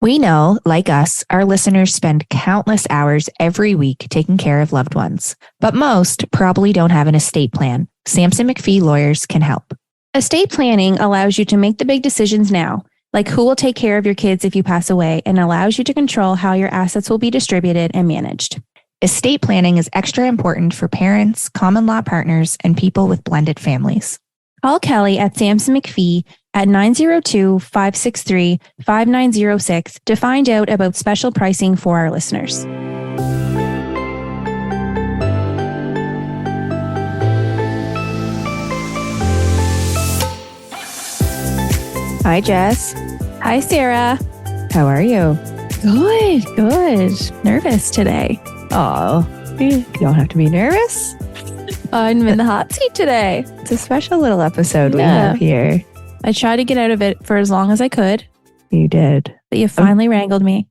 We know, like us, our listeners spend countless hours every week taking care of loved ones, but most probably don't have an estate plan. Sampson McPhee lawyers can help. Estate planning allows you to make the big decisions now, like who will take care of your kids if you pass away, and allows you to control how your assets will be distributed and managed. Estate planning is extra important for parents, common law partners, and people with blended families. Call Kelly at Sampson McPhee at 902-563-5906 to find out about special pricing for our listeners. Hi, Jess. Hi, Sarah. How are you? Good. Nervous today. Oh, you don't have to be nervous. I'm in the hot seat today. It's a special little episode we have here. I tried to get out of it for as long as I could. You did. But you finally wrangled me.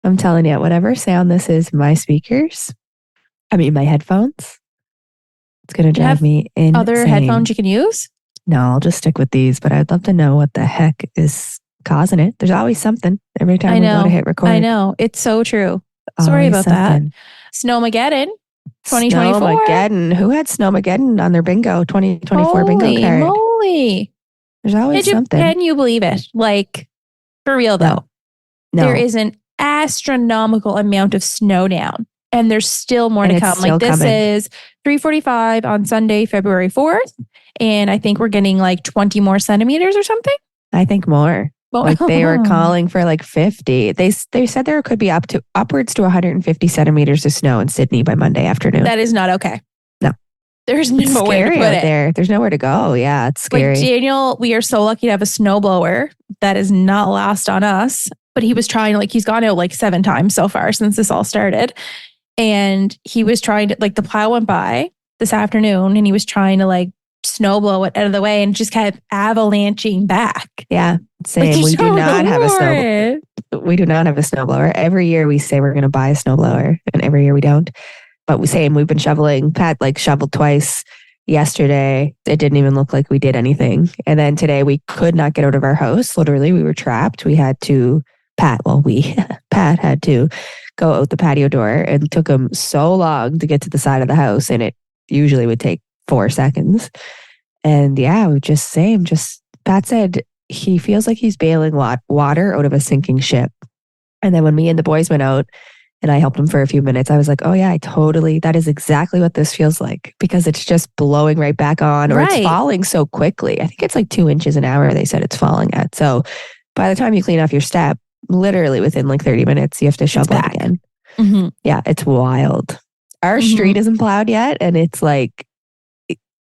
I'm telling you, whatever sound this is, my headphones, it's going to drive me insane. Other headphones you can use? No, I'll just stick with these, but I'd love to know what the heck is causing it. There's always something every time we go to hit record. I know. It's so true. Sorry about that. Snowmageddon 2024. Snowmageddon. Who had Snowmageddon on their bingo 2024 bingo card? Holy moly. There's always something. Can you believe it? Like, for real though. No. There is an astronomical amount of snow down. And there's still more to come. Like this is 3:45 on Sunday, February 4th. And I think we're getting like 20 more centimeters or something. I think more. Like they were calling for like 50. They said there could be upwards to 150 centimeters of snow in Sydney by Monday afternoon. That is not okay. No. There's nowhere to put it. There. There's nowhere to go. Yeah, it's scary. Like Daniel, we are so lucky to have a snowblower. That is not lost on us. But he was trying, like, he's gone out like 7 times so far since this all started. And he was trying to, like, the plow went by this afternoon and he was trying to like snow blow it out of the way and just kept avalanching back. Yeah, same. Like, we do not have a snowblower. Every year we say we're going to buy a snowblower and every year we don't. But we've been shoveling. Pat like shoveled twice yesterday. It didn't even look like we did anything. And then today we could not get out of our house. Literally, we were trapped. We had to, Pat had to go out the patio door, and it took him so long to get to the side of the house. And it usually would take 4 seconds. And yeah, we just Pat said he feels like he's bailing water out of a sinking ship. And then when me and the boys went out and I helped him for a few minutes, I was like, oh yeah, that is exactly what this feels like, because it's just blowing right back on, or it's falling so quickly. I think it's like 2 inches an hour, they said it's falling at. So by the time you clean off your step, literally within like 30 minutes, you have to shovel it again. Mm-hmm. Yeah, it's wild. Our street isn't plowed yet, and it's like,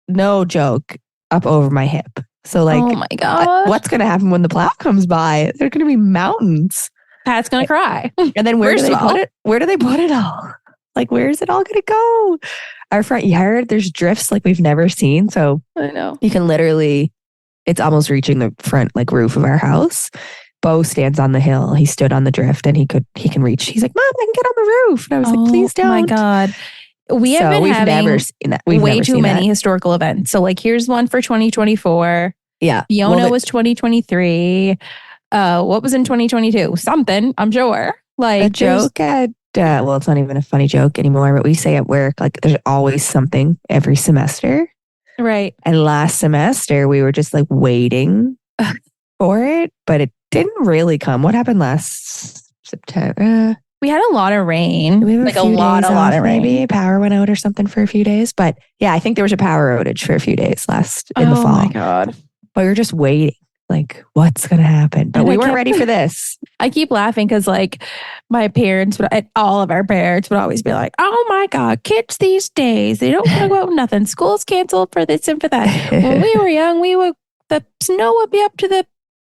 no joke, up over my hip. So like, oh my God, what's going to happen when the plow comes by? There are going to be mountains. Pat's going to cry. And then where do they put it? Where do they put it all? Like, where is it all going to go? Our front yard, there's drifts like we've never seen. So I know you can literally, it's almost reaching the front like roof of our house. Bo stands on the hill. He stood on the drift and he can reach. He's like, Mom, I can get on the roof. And I was like, please don't. Oh my God. We've never seen that. Way too many historical events. So like, here's one for 2024. Yeah. Fiona was 2023. What was in 2022? Something, I'm sure. Like a joke at, it's not even a funny joke anymore, but we say at work, like there's always something every semester. Right. And last semester we were just like waiting for it, but it didn't really come. What happened last September? We had a lot of rain. Like a lot of rain. Maybe power went out or something for a few days. But yeah, I think there was a power outage for a few days in the fall. Oh my God. But we were just waiting. Like, what's going to happen? But we weren't ready for this. I keep laughing because like my parents all of our parents would always be like, oh my God, kids these days, they don't want to go out with nothing. School's canceled for this and for that. When we were young, the snow would be up to the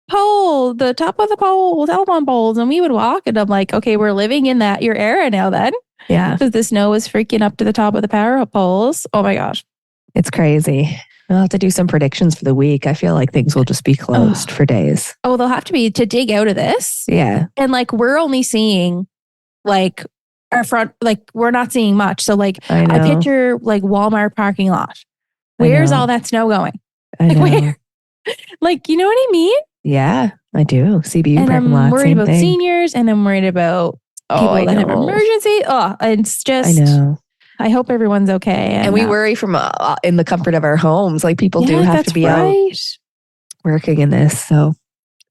top of the telephone poles, and we would walk. And I'm like, okay, we're living in your era now then. Yeah. Because the snow was freaking up to the top of the power poles. Oh my gosh. It's crazy. I'll have to do some predictions for the week. I feel like things will just be closed for days. Oh, they'll have to be to dig out of this. Yeah. And like, we're only seeing like our front, like we're not seeing much. So like I picture like Walmart parking lot. Where's all that snow going? I know. Where? Like, you know what I mean? Yeah, I do. CBU And parking I'm lot, worried same about thing. seniors, and I'm worried about Oh, people I that have know. emergency. Oh, it's I just, know. I hope everyone's okay. And we worry from in the comfort of our homes. Like people do yeah, have to that's be out right. working in this. So,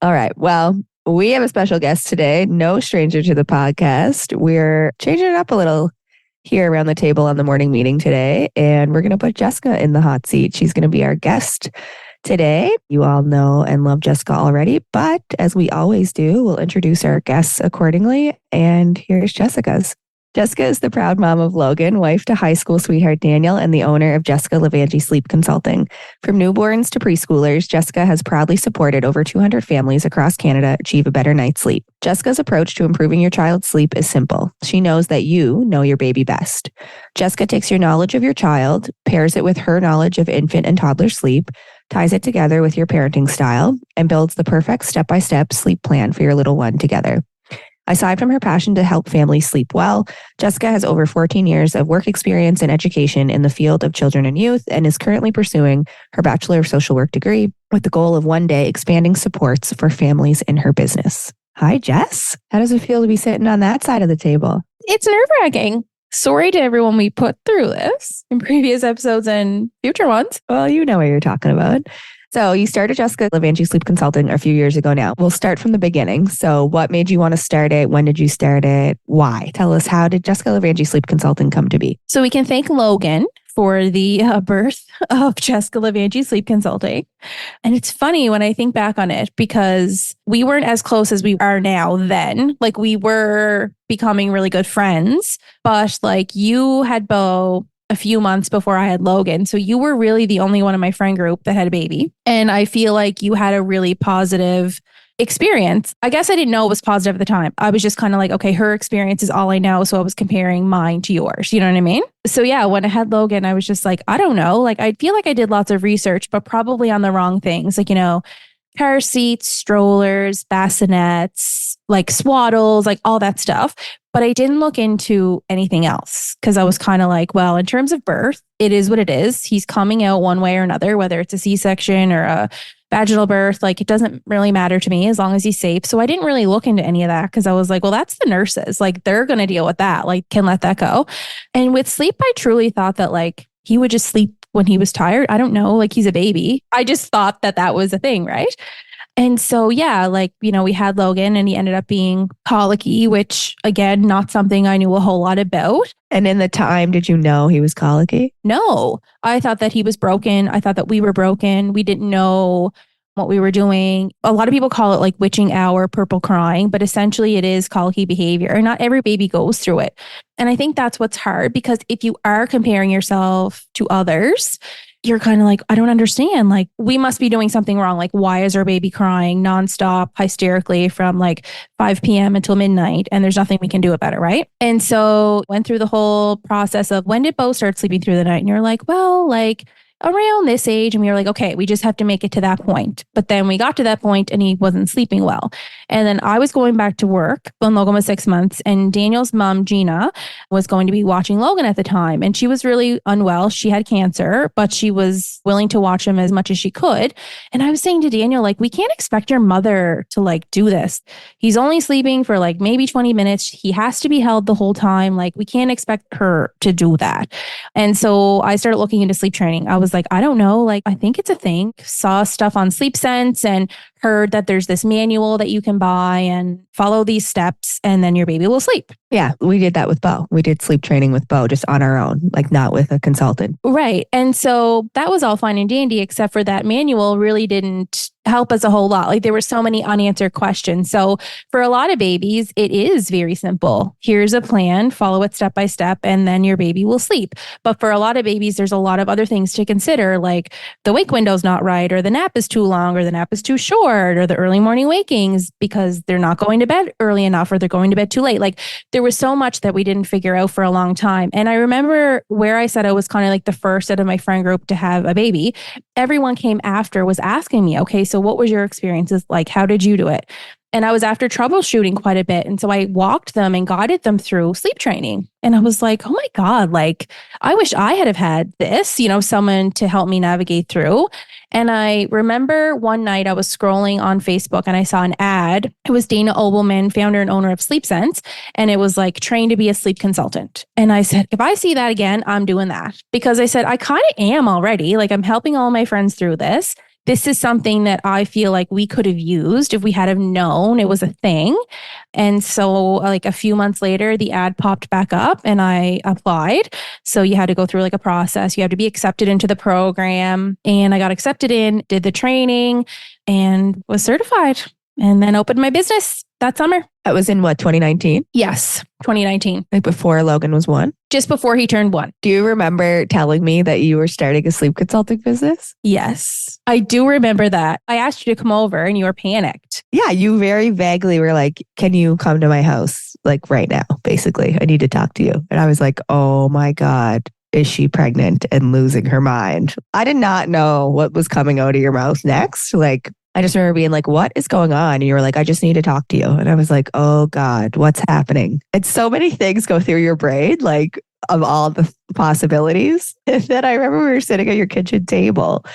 all right. Well, we have a special guest today, no stranger to the podcast. We're changing it up a little here around the table on the morning meeting today, and we're going to put Jessica in the hot seat. She's going to be our guest today. You all know and love Jessica already, but as we always do, we'll introduce our guests accordingly. And here's Jessica's. Jessica is the proud mom of Logan, wife to high school sweetheart Daniel, and the owner of Jessica Levangie Sleep Consulting. From newborns to preschoolers, Jessica has proudly supported over 200 families across Canada achieve a better night's sleep. Jessica's approach to improving your child's sleep is simple. She knows that you know your baby best. Jessica takes your knowledge of your child, pairs it with her knowledge of infant and toddler sleep, ties it together with your parenting style, and builds the perfect step-by-step sleep plan for your little one together. Aside from her passion to help families sleep well, Jessica has over 14 years of work experience and education in the field of children and youth and is currently pursuing her Bachelor of Social Work degree with the goal of one day expanding supports for families in her business. Hi, Jess. How does it feel to be sitting on that side of the table? It's nerve-wracking. Sorry to everyone we put through this in previous episodes and future ones. Well, you know what you're talking about. So you started Jessica Levangie Sleep Consulting a few years ago now. We'll start from the beginning. So what made you want to start it? When did you start it? Why? Tell us, how did Jessica Levangie Sleep Consulting come to be? So we can thank Logan for the birth of Jessica Levangie Sleep Consulting. And it's funny when I think back on it because we weren't as close as we are now then. Like we were becoming really good friends, but like you had Bo a few months before I had Logan. So you were really the only one in my friend group that had a baby. And I feel like you had a really positive experience. I guess I didn't know it was positive at the time. I was just kind of like, okay, her experience is all I know. So I was comparing mine to yours. You know what I mean? So yeah, when I had Logan, I was just like, I don't know. Like, I feel like I did lots of research, but probably on the wrong things. Like, car seats, strollers, bassinets, like swaddles, like all that stuff. But I didn't look into anything else because I was kind of like, well, in terms of birth, it is what it is. He's coming out one way or another, whether it's a C-section or a vaginal birth. Like it doesn't really matter to me as long as he's safe. So I didn't really look into any of that because I was like, well, that's the nurses. Like they're going to deal with that. Like can let that go. And with sleep, I truly thought that like he would just sleep when he was tired. I don't know. Like he's a baby. I just thought that that was a thing. Right. And so, yeah, like, we had Logan and he ended up being colicky, which again, not something I knew a whole lot about. And in the time, did you know he was colicky? No, I thought that he was broken. I thought that we were broken. We didn't know what we were doing. A lot of people call it like witching hour, purple crying, but essentially it is colicky behavior. And not every baby goes through it. And I think that's what's hard because if you are comparing yourself to others, you're kind of like, I don't understand. Like, we must be doing something wrong. Like, why is our baby crying nonstop, hysterically from like 5 p.m. until midnight? And there's nothing we can do about it, right? And so went through the whole process of when did Bo start sleeping through the night? And you're like, well, like around this age. And we were like, okay, we just have to make it to that point. But then we got to that point and he wasn't sleeping well. And then I was going back to work when Logan was 6 months and Daniel's mom, Gina, was going to be watching Logan at the time. And she was really unwell. She had cancer, but she was willing to watch him as much as she could. And I was saying to Daniel, like, we can't expect your mother to like do this. He's only sleeping for like maybe 20 minutes. He has to be held the whole time. Like, we can't expect her to do that. And so I started looking into sleep training. I was like, I don't know. Like, I think it's a thing. Saw stuff on Sleep Sense and heard that there's this manual that you can buy and follow these steps and then your baby will sleep. Yeah, we did that with Bo. We did sleep training with Bo just on our own, like not with a consultant. Right. And so that was all fine and dandy, except for that manual really didn't help us a whole lot. Like there were so many unanswered questions. So for a lot of babies, it is very simple. Here's a plan, follow it step by step, and then your baby will sleep. But for a lot of babies, there's a lot of other things to consider, like the wake window's not right, or the nap is too long, or the nap is too short, or the early morning wakings because they're not going to bed early enough, or they're going to bed too late. Like there was so much that we didn't figure out for a long time. And I remember where I said I was kind of like the first out of my friend group to have a baby. Everyone came after was asking me, okay, so what was your experiences like? How did you do it? And I was after troubleshooting quite a bit. And so I walked them and guided them through sleep training. And I was like, oh my God, like I wish I had had this, someone to help me navigate through. And I remember one night I was scrolling on Facebook and I saw an ad. It was Dana Obelman, founder and owner of Sleep Sense. And it was like trained to be a sleep consultant. And I said, if I see that again, I'm doing that. Because I said, I kind of am already. Like I'm helping all my friends through this. This is something that I feel like we could have used if we had have known it was a thing. And so like a few months later, the ad popped back up and I applied. So you had to go through like a process. You have to be accepted into the program. And I got accepted in, did the training and was certified and then opened my business that summer. That was in what, 2019? Yes, 2019. Like before Logan was 1? Just before he turned 1. Do you remember telling me that you were starting a sleep consulting business? Yes, I do remember that. I asked you to come over and you were panicked. Yeah, you very vaguely were like, can you come to my house like right now? Basically, I need to talk to you. And I was like, oh my God, is she pregnant and losing her mind? I did not know what was coming out of your mouth next. Like, I just remember being like, what is going on? And you were like, I just need to talk to you. And I was like, oh God, what's happening? And so many things go through your brain, like of all the possibilities. And then I remember we were sitting at your kitchen table.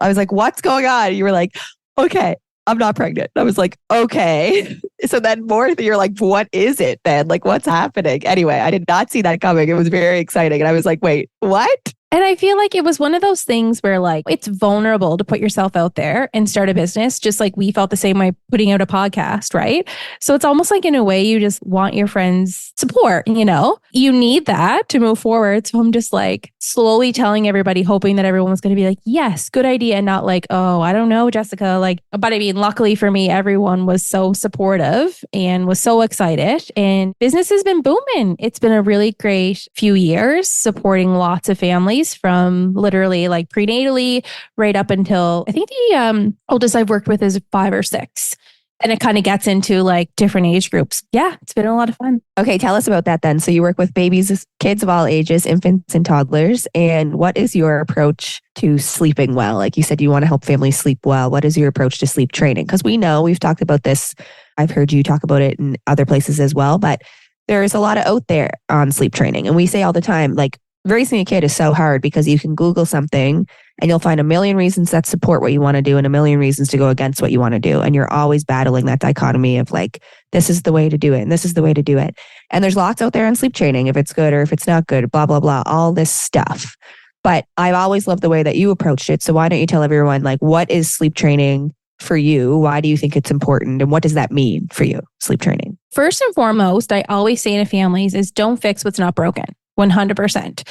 I was like, what's going on? And you were like, okay, I'm not pregnant. I was like, okay. So then you're like, what is it then? Like, what's happening? Anyway, I did not see that coming. It was very exciting. And I was like, wait, what? And I feel like it was one of those things where like it's vulnerable to put yourself out there and start a business, just like we felt the same way putting out a podcast, right? So it's almost like in a way you just want your friends' support, You need that to move forward. So I'm just like slowly telling everybody, hoping that everyone was going to be like, yes, good idea. And not like, oh, I don't know, Jessica. But I mean, luckily for me, everyone was so supportive and was so excited. And business has been booming. It's been a really great few years supporting lots of families from literally like prenatally right up until I think the oldest I've worked with is 5 or 6. And it kind of gets into like different age groups. Yeah, it's been a lot of fun. Okay, tell us about that then. So you work with babies, kids of all ages, infants and toddlers. And what is your approach to sleeping well? Like you said, you want to help families sleep well. What is your approach to sleep training? Because we know we've talked about this. I've heard you talk about it in other places as well. But there's a lot out there on sleep training. And we say all the time, like, raising a kid is so hard because you can Google something and you'll find a million reasons that support what you want to do and a million reasons to go against what you want to do. And you're always battling that dichotomy of like, this is the way to do it and this is the way to do it. And there's lots out there on sleep training, if it's good or if it's not good, blah, blah, blah, all this stuff. But I've always loved the way that you approached it. So why don't you tell everyone, like, what is sleep training for you? Why do you think it's important? And what does that mean for you, sleep training? First and foremost, I always say to families is don't fix what's not broken. 100%.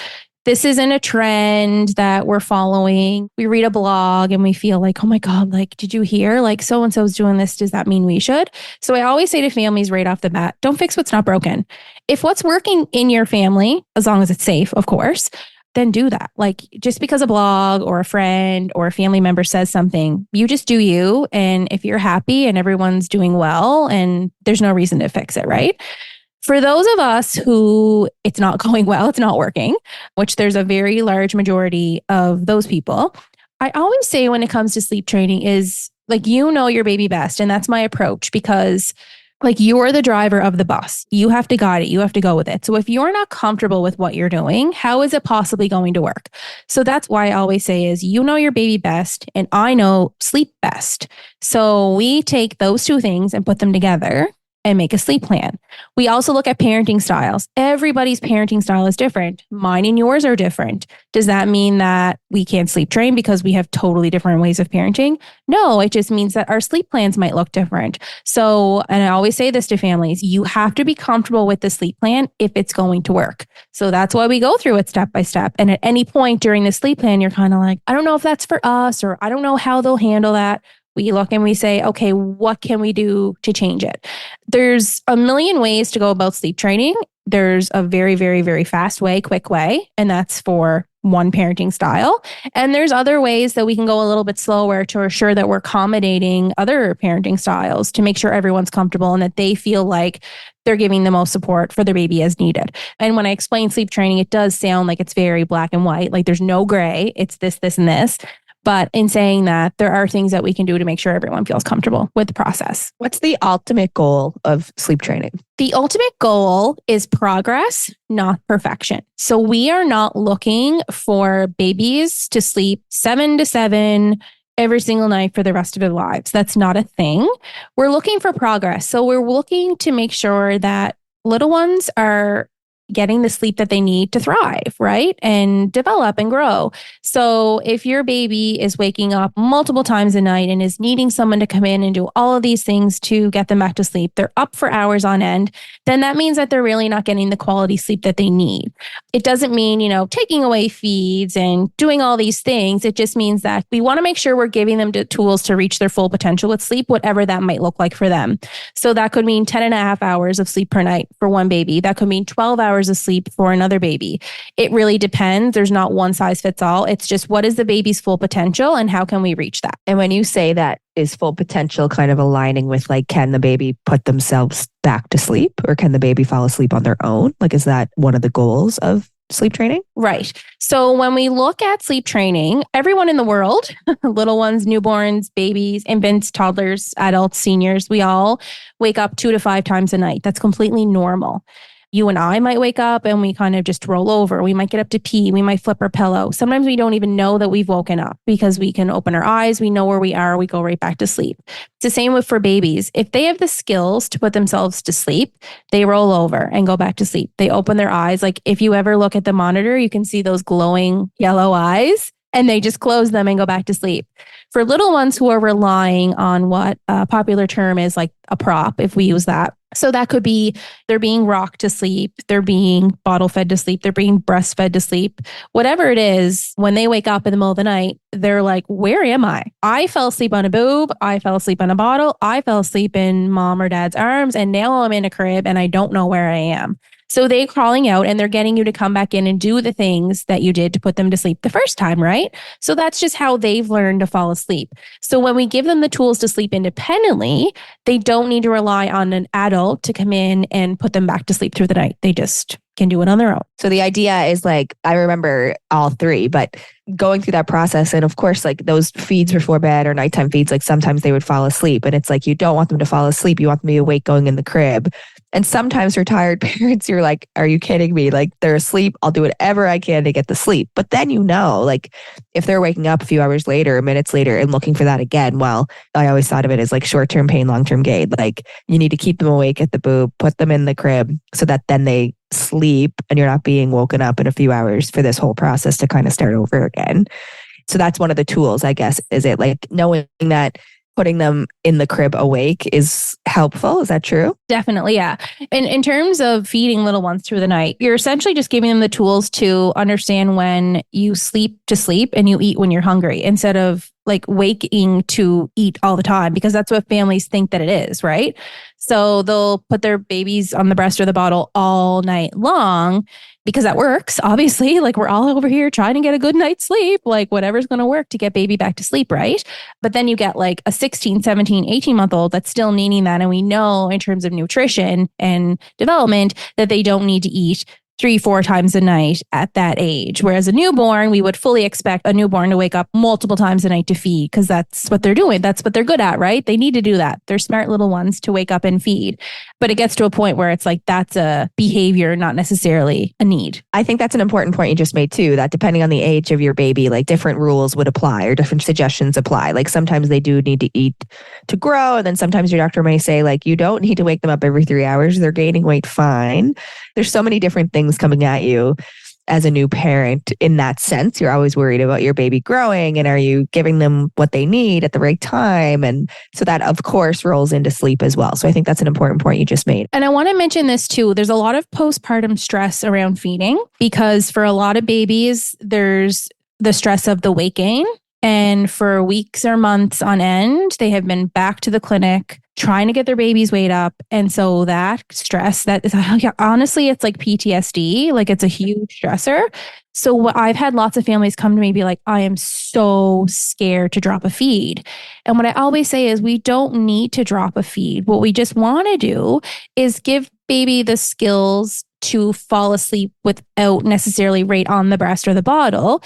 This isn't a trend that we're following. We read a blog and we feel like, oh my God, like, did you hear? Like so-and-so's doing this. Does that mean we should? So I always say to families right off the bat, don't fix what's not broken. If what's working in your family, as long as it's safe, of course, then do that. Like just because a blog or a friend or a family member says something, you just do you. And if you're happy and everyone's doing well and there's no reason to fix it, right? For those of us who it's not going well, it's not working, which there's a very large majority of those people, I always say when it comes to sleep training is like, your baby best. And that's my approach because like you're the driver of the bus. You have to guide it. You have to go with it. So if you're not comfortable with what you're doing, how is it possibly going to work? So that's why I always say is your baby best and I know sleep best. So we take those two things and put them together and make a sleep plan. We also look at parenting styles. Everybody's parenting style is different. Mine and yours are different. Does that mean that we can't sleep train because we have totally different ways of parenting? No, it just means that our sleep plans might look different. So, and I always say this to families, you have to be comfortable with the sleep plan if it's going to work. So that's why we go through it step by step. And at any point during the sleep plan, you're kind of like, I don't know if that's for us, or I don't know how they'll handle that. We look and we say, okay, what can we do to change it? There's a million ways to go about sleep training. There's a very, very, very fast way, quick way, and that's for one parenting style. And there's other ways that we can go a little bit slower to ensure that we're accommodating other parenting styles to make sure everyone's comfortable and that they feel like they're giving the most support for their baby as needed. And when I explain sleep training, it does sound like it's very black and white, like there's no gray, it's this, this, and this. But in saying that, there are things that we can do to make sure everyone feels comfortable with the process. What's the ultimate goal of sleep training? The ultimate goal is progress, not perfection. So we are not looking for babies to sleep 7 to 7 every single night for the rest of their lives. That's not a thing. We're looking for progress. So we're looking to make sure that little ones are getting the sleep that they need to thrive, right? And develop and grow. So if your baby is waking up multiple times a night and is needing someone to come in and do all of these things to get them back to sleep, they're up for hours on end, then that means that they're really not getting the quality sleep that they need. It doesn't mean, taking away feeds and doing all these things. It just means that we want to make sure we're giving them the tools to reach their full potential with sleep, whatever that might look like for them. So that could mean 10 and a half hours of sleep per night for one baby. That could mean 12 hours of sleep for another baby. It really depends. There's not one size fits all. It's just what is the baby's full potential and how can we reach that? And when you say that, is full potential kind of aligning with like, can the baby put themselves back to sleep or can the baby fall asleep on their own? Like, is that one of the goals of sleep training? Right. So when we look at sleep training, everyone in the world, little ones, newborns, babies, infants, toddlers, adults, seniors, we all wake up 2 to 5 times a night. That's completely normal. You and I might wake up and we kind of just roll over. We might get up to pee. We might flip our pillow. Sometimes we don't even know that we've woken up because we can open our eyes. We know where we are. We go right back to sleep. It's the same for babies. If they have the skills to put themselves to sleep, they roll over and go back to sleep. They open their eyes. Like if you ever look at the monitor, you can see those glowing yellow eyes and they just close them and go back to sleep. For little ones who are relying on what a popular term is like a prop, if we use that. So that could be they're being rocked to sleep, they're being bottle fed to sleep, they're being breastfed to sleep. Whatever it is, when they wake up in the middle of the night, they're like, where am I? I fell asleep on a boob. I fell asleep on a bottle. I fell asleep in mom or dad's arms. And now I'm in a crib and I don't know where I am. So they're calling out and they're getting you to come back in and do the things that you did to put them to sleep the first time, right? So that's just how they've learned to fall asleep. So when we give them the tools to sleep independently, they don't need to rely on an adult to come in and put them back to sleep through the night. They just can do it on their own. So the idea is like, I remember all three, but going through that process. And of course, like those feeds before bed or nighttime feeds, like sometimes they would fall asleep and it's like, you don't want them to fall asleep. You want them to be awake going in the crib. And sometimes for tired parents, you're like, are you kidding me? Like they're asleep. I'll do whatever I can to get the sleep. But then, like if they're waking up a few hours later, minutes later and looking for that again, well, I always thought of it as like short-term pain, long-term gain. Like you need to keep them awake at the boob, put them in the crib so that then they sleep and you're not being woken up in a few hours for this whole process to kind of start over again. So that's one of the tools, I guess. Is it like knowing that putting them in the crib awake is helpful? Is that true? Definitely, yeah. And in terms of feeding little ones through the night, you're essentially just giving them the tools to understand when you sleep to sleep and you eat when you're hungry instead of like waking to eat all the time, because that's what families think that it is, right? So they'll put their babies on the breast or the bottle all night long because that works. Obviously, like we're all over here trying to get a good night's sleep, like whatever's going to work to get baby back to sleep, right? But then you get like a 16, 17, 18-month-old that's still needing that. And we know in terms of nutrition and development that they don't need to eat 3-4 times a night at that age. Whereas a newborn, we would fully expect a newborn to wake up multiple times a night to feed because that's what they're doing. That's what they're good at, right? They need to do that. They're smart little ones to wake up and feed. But it gets to a point where it's like that's a behavior, not necessarily a need. I think that's an important point you just made too, that depending on the age of your baby, like different rules would apply or different suggestions apply. Like sometimes they do need to eat to grow. And then sometimes your doctor may say like, you don't need to wake them up every 3 hours. They're gaining weight fine. There's so many different things coming at you as a new parent in that sense. You're always worried about your baby growing and are you giving them what they need at the right time? And so that of course rolls into sleep as well. So I think that's an important point you just made. And I want to mention this too. There's a lot of postpartum stress around feeding because for a lot of babies, there's the stress of the weight gain. And for weeks or months on end, they have been back to the clinic trying to get their baby's weight up. And so that stress, that is honestly, it's like PTSD, like it's a huge stressor. So what I've had lots of families come to me be like, I am so scared to drop a feed. And what I always say is we don't need to drop a feed. What we just want to do is give baby the skills to fall asleep without necessarily right on the breast or the bottle.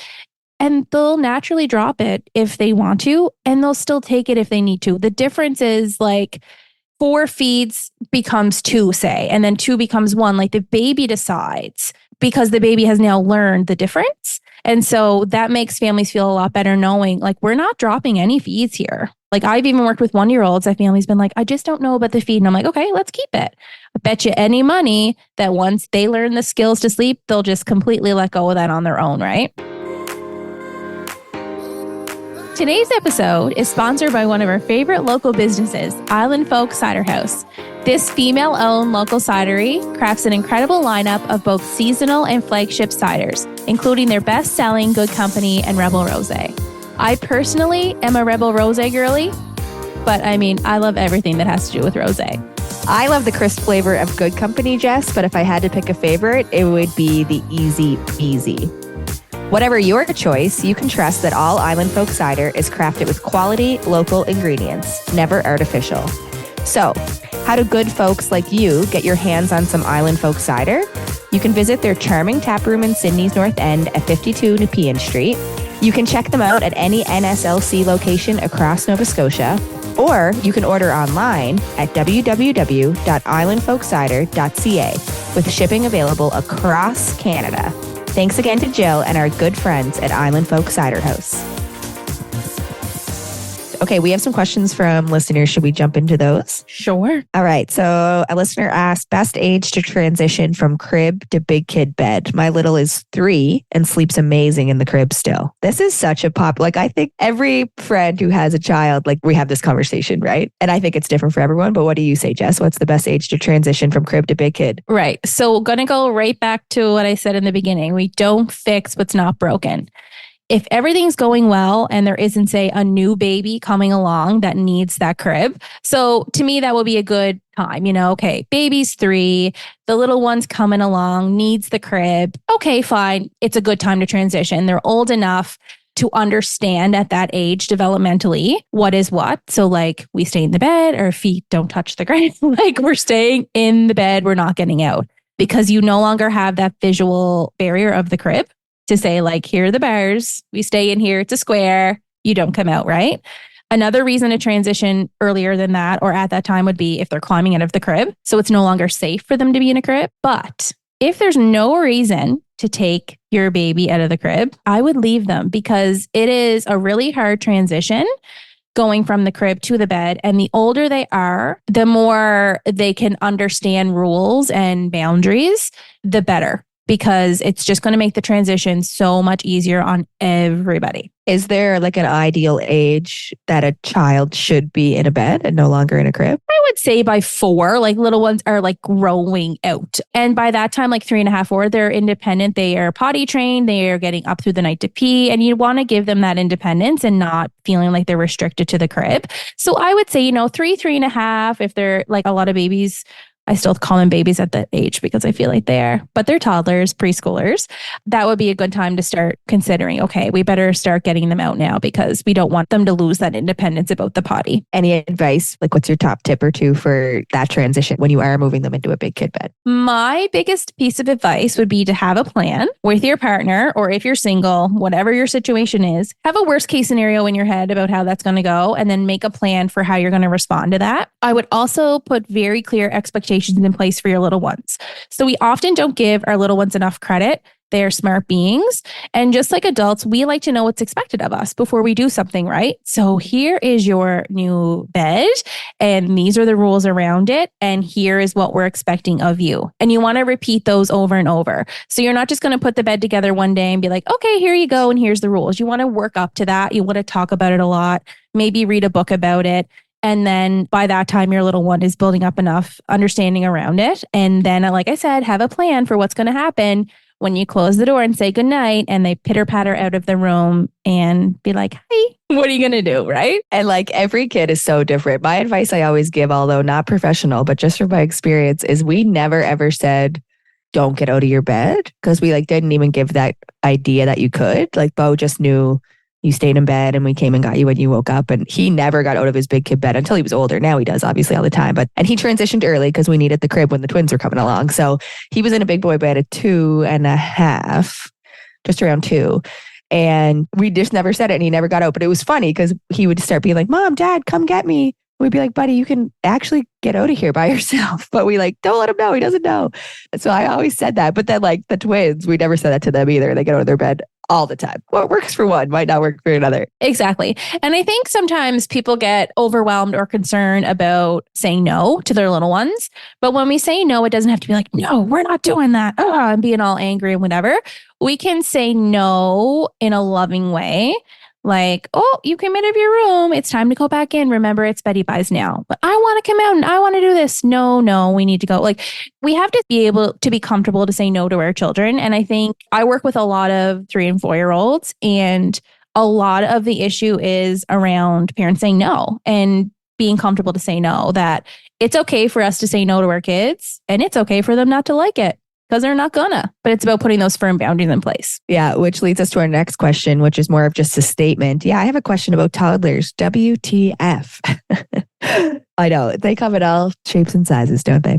and they'll naturally drop it if they want to, and they'll still take it if they need to. The difference is like 4 feeds becomes 2, say, and then 2 becomes 1. Like the baby decides because the baby has now learned the difference. And so that makes families feel a lot better knowing like we're not dropping any feeds here. Like I've even worked with 1-year-olds. That family's been like, I just don't know about the feed. And I'm like, okay, let's keep it. I bet you any money that once they learn the skills to sleep, they'll just completely let go of that on their own, right? Today's episode is sponsored by one of our favorite local businesses, Island Folk Cider House. This female-owned local cidery crafts an incredible lineup of both seasonal and flagship ciders, including their best-selling Good Company and Rebel Rosé. I personally am a Rebel Rosé girly, but I mean, I love everything that has to do with rosé. I love the crisp flavor of Good Company, Jess, but if I had to pick a favorite, it would be the Easy Peasy. Whatever your choice, you can trust that all Island Folk cider is crafted with quality, local ingredients, never artificial. So, how do good folks like you get your hands on some Island Folk cider? You can visit their charming tap room in Sydney's North End at 52 Nepean St. You can check them out at any NSLC location across Nova Scotia, or you can order online at www.islandfolkcider.ca with shipping available across Canada. Thanks again to Jill and our good friends at Island Folk Cider House. Okay, we have some questions from listeners. Should we jump into those? Sure. All right. So a listener asked, best age to transition from crib to big kid bed. My little is 3 and sleeps amazing in the crib still. This is such a like, I think every friend who has a child, like we have this conversation, right? And I think it's different for everyone. But what do you say, Jess? What's the best age to transition from crib to big kid? Right. So we're going to go right back to what I said in the beginning. We don't fix what's not broken. If everything's going well and there isn't, say, a new baby coming along that needs that crib. So to me, that will be a good time. You know, okay, baby's 3, the little one's coming along, needs the crib. Okay, fine. It's a good time to transition. They're old enough to understand at that age developmentally what is what. So like we stay in the bed, our feet don't touch the ground. Like we're staying in the bed, we're not getting out because you no longer have that visual barrier of the crib. To say like, here are the bars, we stay in here, it's a square, you don't come out, right? Another reason to transition earlier than that or at that time would be if they're climbing out of the crib. So it's no longer safe for them to be in a crib. But if there's no reason to take your baby out of the crib, I would leave them because it is a really hard transition going from the crib to the bed. And the older they are, the more they can understand rules and boundaries, the better. Because it's just going to make the transition so much easier on everybody. Is there like an ideal age that a child should be in a bed and no longer in a crib? I would say by 4, like little ones are like growing out. And by that time, like 3.5, 4, they're independent. They are potty trained. They are getting up through the night to pee. And you want to give them that independence and not feeling like they're restricted to the crib. So I would say, 3.5, if they're like a lot of babies, I still call them babies at that age because I feel like they are, but they're toddlers, preschoolers. That would be a good time to start considering, okay, we better start getting them out now because we don't want them to lose that independence about the potty. Any advice? Like what's your top tip or 2 for that transition when you are moving them into a big kid bed? My biggest piece of advice would be to have a plan with your partner, or if you're single, whatever your situation is, have a worst case scenario in your head about how that's going to go and then make a plan for how you're going to respond to that. I would also put very clear expectations in place for your little ones. So we often don't give our little ones enough credit. They're smart beings. And just like adults, we like to know what's expected of us before we do something, right? So here is your new bed and these are the rules around it. And here is what we're expecting of you. And you want to repeat those over and over. So you're not just going to put the bed together one day and be like, okay, here you go. And here's the rules. You want to work up to that. You want to talk about it a lot, maybe read a book about it. And then by that time, your little one is building up enough understanding around it. And then, like I said, have a plan for what's going to happen when you close the door and say goodnight and they pitter patter out of the room and be like, hey, what are you going to do? Right. And like every kid is so different. My advice I always give, although not professional, but just from my experience, is we never ever said, don't get out of your bed, because we like didn't even give that idea that you could. Like Bo just knew you stayed in bed and we came and got you when you woke up. And he never got out of his big kid bed until he was older. Now he does, obviously, all the time. And he transitioned early because we needed the crib when the twins were coming along. So he was in a big boy bed at 2.5, just around 2. And we just never said it and he never got out. But it was funny because he would start being like, Mom, Dad, come get me. We'd be like, buddy, you can actually get out of here by yourself. But we like, don't let him know. He doesn't know. So I always said that. But then like the twins, we never said that to them either. They get out of their bed all the time. What works for one might not work for another. Exactly. And I think sometimes people get overwhelmed or concerned about saying no to their little ones. But when we say no, it doesn't have to be like, no, we're not doing that. And being all angry and whatever. We can say no in a loving way. Like, oh, you came out of your room. It's time to go back in. Remember, it's Betty Buys now. But I want to come out and I want to do this. No, we need to go. Like, we have to be able to be comfortable to say no to our children. And I think I work with a lot of 3 and 4-year-olds, and a lot of the issue is around parents saying no and being comfortable to say no, that it's okay for us to say no to our kids and it's okay for them not to like it. Because they're not gonna. But it's about putting those firm boundaries in place. Yeah, which leads us to our next question, which is more of just a statement. Yeah, I have a question about toddlers. WTF? I know, they come in all shapes and sizes, don't they?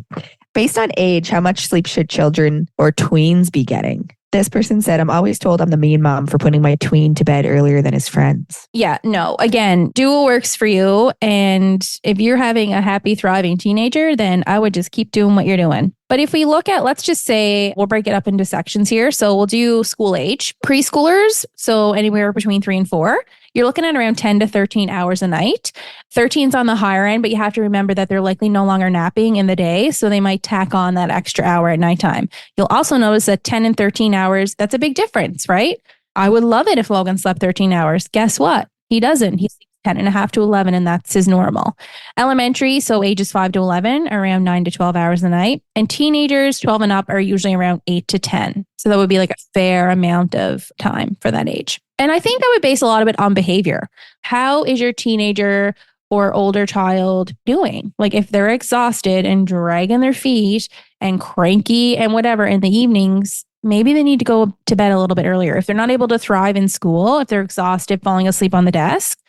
Based on age, how much sleep should children or tweens be getting? This person said, I'm always told I'm the mean mom for putting my tween to bed earlier than his friends. Yeah, no. Again, do what works for you. And if you're having a happy, thriving teenager, then I would just keep doing what you're doing. But if we look at, let's just say, we'll break it up into sections here. So we'll do school age. Preschoolers, so anywhere between 3 and 4, you're looking at around 10 to 13 hours a night. 13's on the higher end, but you have to remember that they're likely no longer napping in the day. So they might tack on that extra hour at nighttime. You'll also notice that 10 and 13 hours, that's a big difference, right? I would love it if Logan slept 13 hours. Guess what? He doesn't. He sleeps 10 and a half to 11, and that's his normal. Elementary, so ages 5 to 11, around 9 to 12 hours a night. And teenagers, 12 and up, are usually around 8 to 10. So that would be like a fair amount of time for that age. And I think I would base a lot of it on behavior. How is your teenager or older child doing? Like if they're exhausted and dragging their feet and cranky and whatever in the evenings, maybe they need to go to bed a little bit earlier. If they're not able to thrive in school, if they're exhausted, falling asleep on the desk,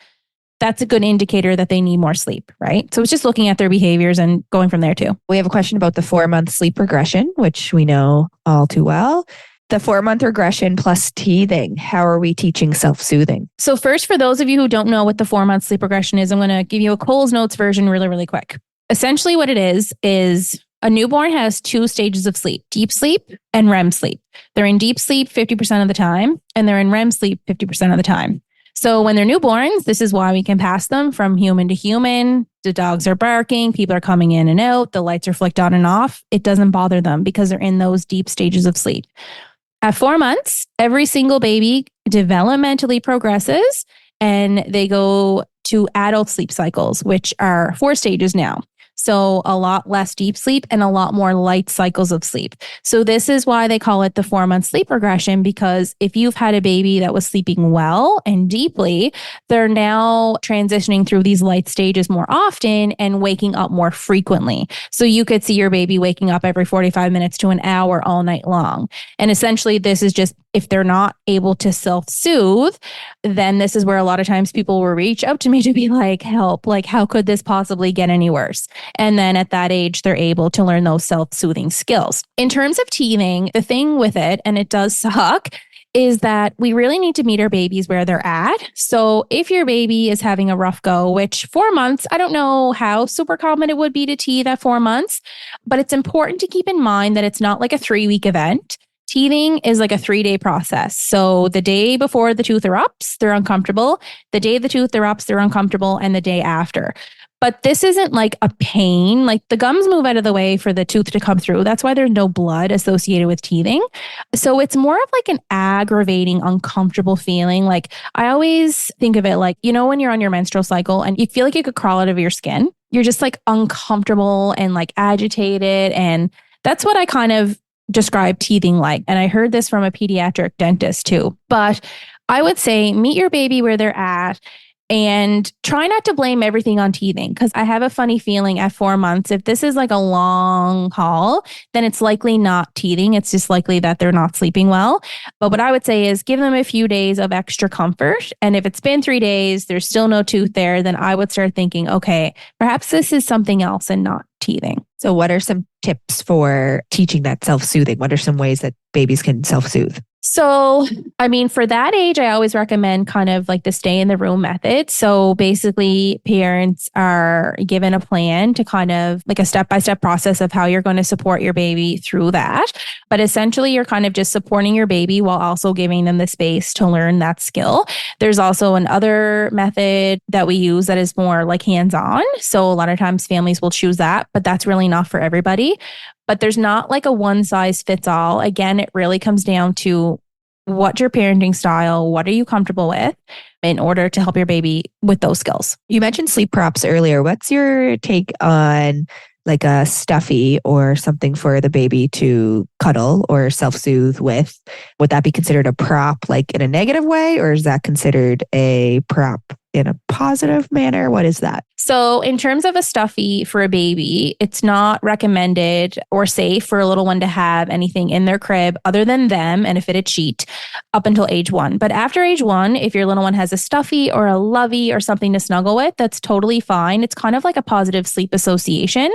that's a good indicator that they need more sleep, right? So it's just looking at their behaviors and going from there too. We have a question about the 4-month sleep regression, which we know all too well. The 4-month regression plus teething. How are we teaching self-soothing? So first, for those of you who don't know what the 4-month sleep regression is, I'm going to give you a Cole's Notes version really, really quick. Essentially what it is a newborn has 2 stages of sleep, deep sleep and REM sleep. They're in deep sleep 50% of the time, and they're in REM sleep 50% of the time. So when they're newborns, this is why we can pass them from human to human. The dogs are barking, people are coming in and out, the lights are flicked on and off. It doesn't bother them because they're in those deep stages of sleep. At 4 months, every single baby developmentally progresses and they go to adult sleep cycles, which are 4 stages now. So a lot less deep sleep and a lot more light cycles of sleep. So this is why they call it the 4-month sleep regression, because if you've had a baby that was sleeping well and deeply, they're now transitioning through these light stages more often and waking up more frequently. So you could see your baby waking up every 45 minutes to an hour all night long. And essentially this is just, if they're not able to self-soothe, then this is where a lot of times people will reach out to me to be like, help, like how could this possibly get any worse? And then at that age, they're able to learn those self-soothing skills. In terms of teething, the thing with it, and it does suck, is that we really need to meet our babies where they're at. So if your baby is having a rough go, which 4 months, I don't know how super common it would be to teeth at 4 months, but it's important to keep in mind that it's not like a 3-week event. Teething is like a 3-day process. So the day before the tooth erupts, they're uncomfortable. The day the tooth erupts, they're uncomfortable. And the day after. But this isn't like a pain. Like the gums move out of the way for the tooth to come through. That's why there's no blood associated with teething. So it's more of like an aggravating, uncomfortable feeling. Like I always think of it like, you know, when you're on your menstrual cycle and you feel like you could crawl out of your skin, you're just like uncomfortable and like agitated. And that's what I kind of describe teething like. And I heard this from a pediatric dentist too. But I would say meet your baby where they're at and try not to blame everything on teething, because I have a funny feeling at 4 months, if this is like a long haul, then it's likely not teething. It's just likely that they're not sleeping well. But what I would say is give them a few days of extra comfort. And if it's been 3 days, there's still no tooth there, then I would start thinking, okay, perhaps this is something else and not teething. So what are some tips for teaching that self-soothing? What are some ways that babies can self-soothe? So, I mean, for that age, I always recommend kind of like the stay in the room method. So basically, parents are given a plan to kind of like a step-by-step process of how you're going to support your baby through that. But essentially, you're kind of just supporting your baby while also giving them the space to learn that skill. There's also another method that we use that is more like hands-on. So a lot of times families will choose that, but that's really not for everybody. But there's not like a one size fits all. Again, it really comes down to what's your parenting style? What are you comfortable with in order to help your baby with those skills? You mentioned sleep props earlier. What's your take on like a stuffy or something for the baby to cuddle or self-soothe with? Would that be considered a prop like in a negative way, or is that considered a prop in a positive manner? What is that? So in terms of a stuffy for a baby, it's not recommended or safe for a little one to have anything in their crib other than them and a fitted sheet up until age 1. But after age 1, if your little one has a stuffy or a lovey or something to snuggle with, that's totally fine. It's kind of like a positive sleep association.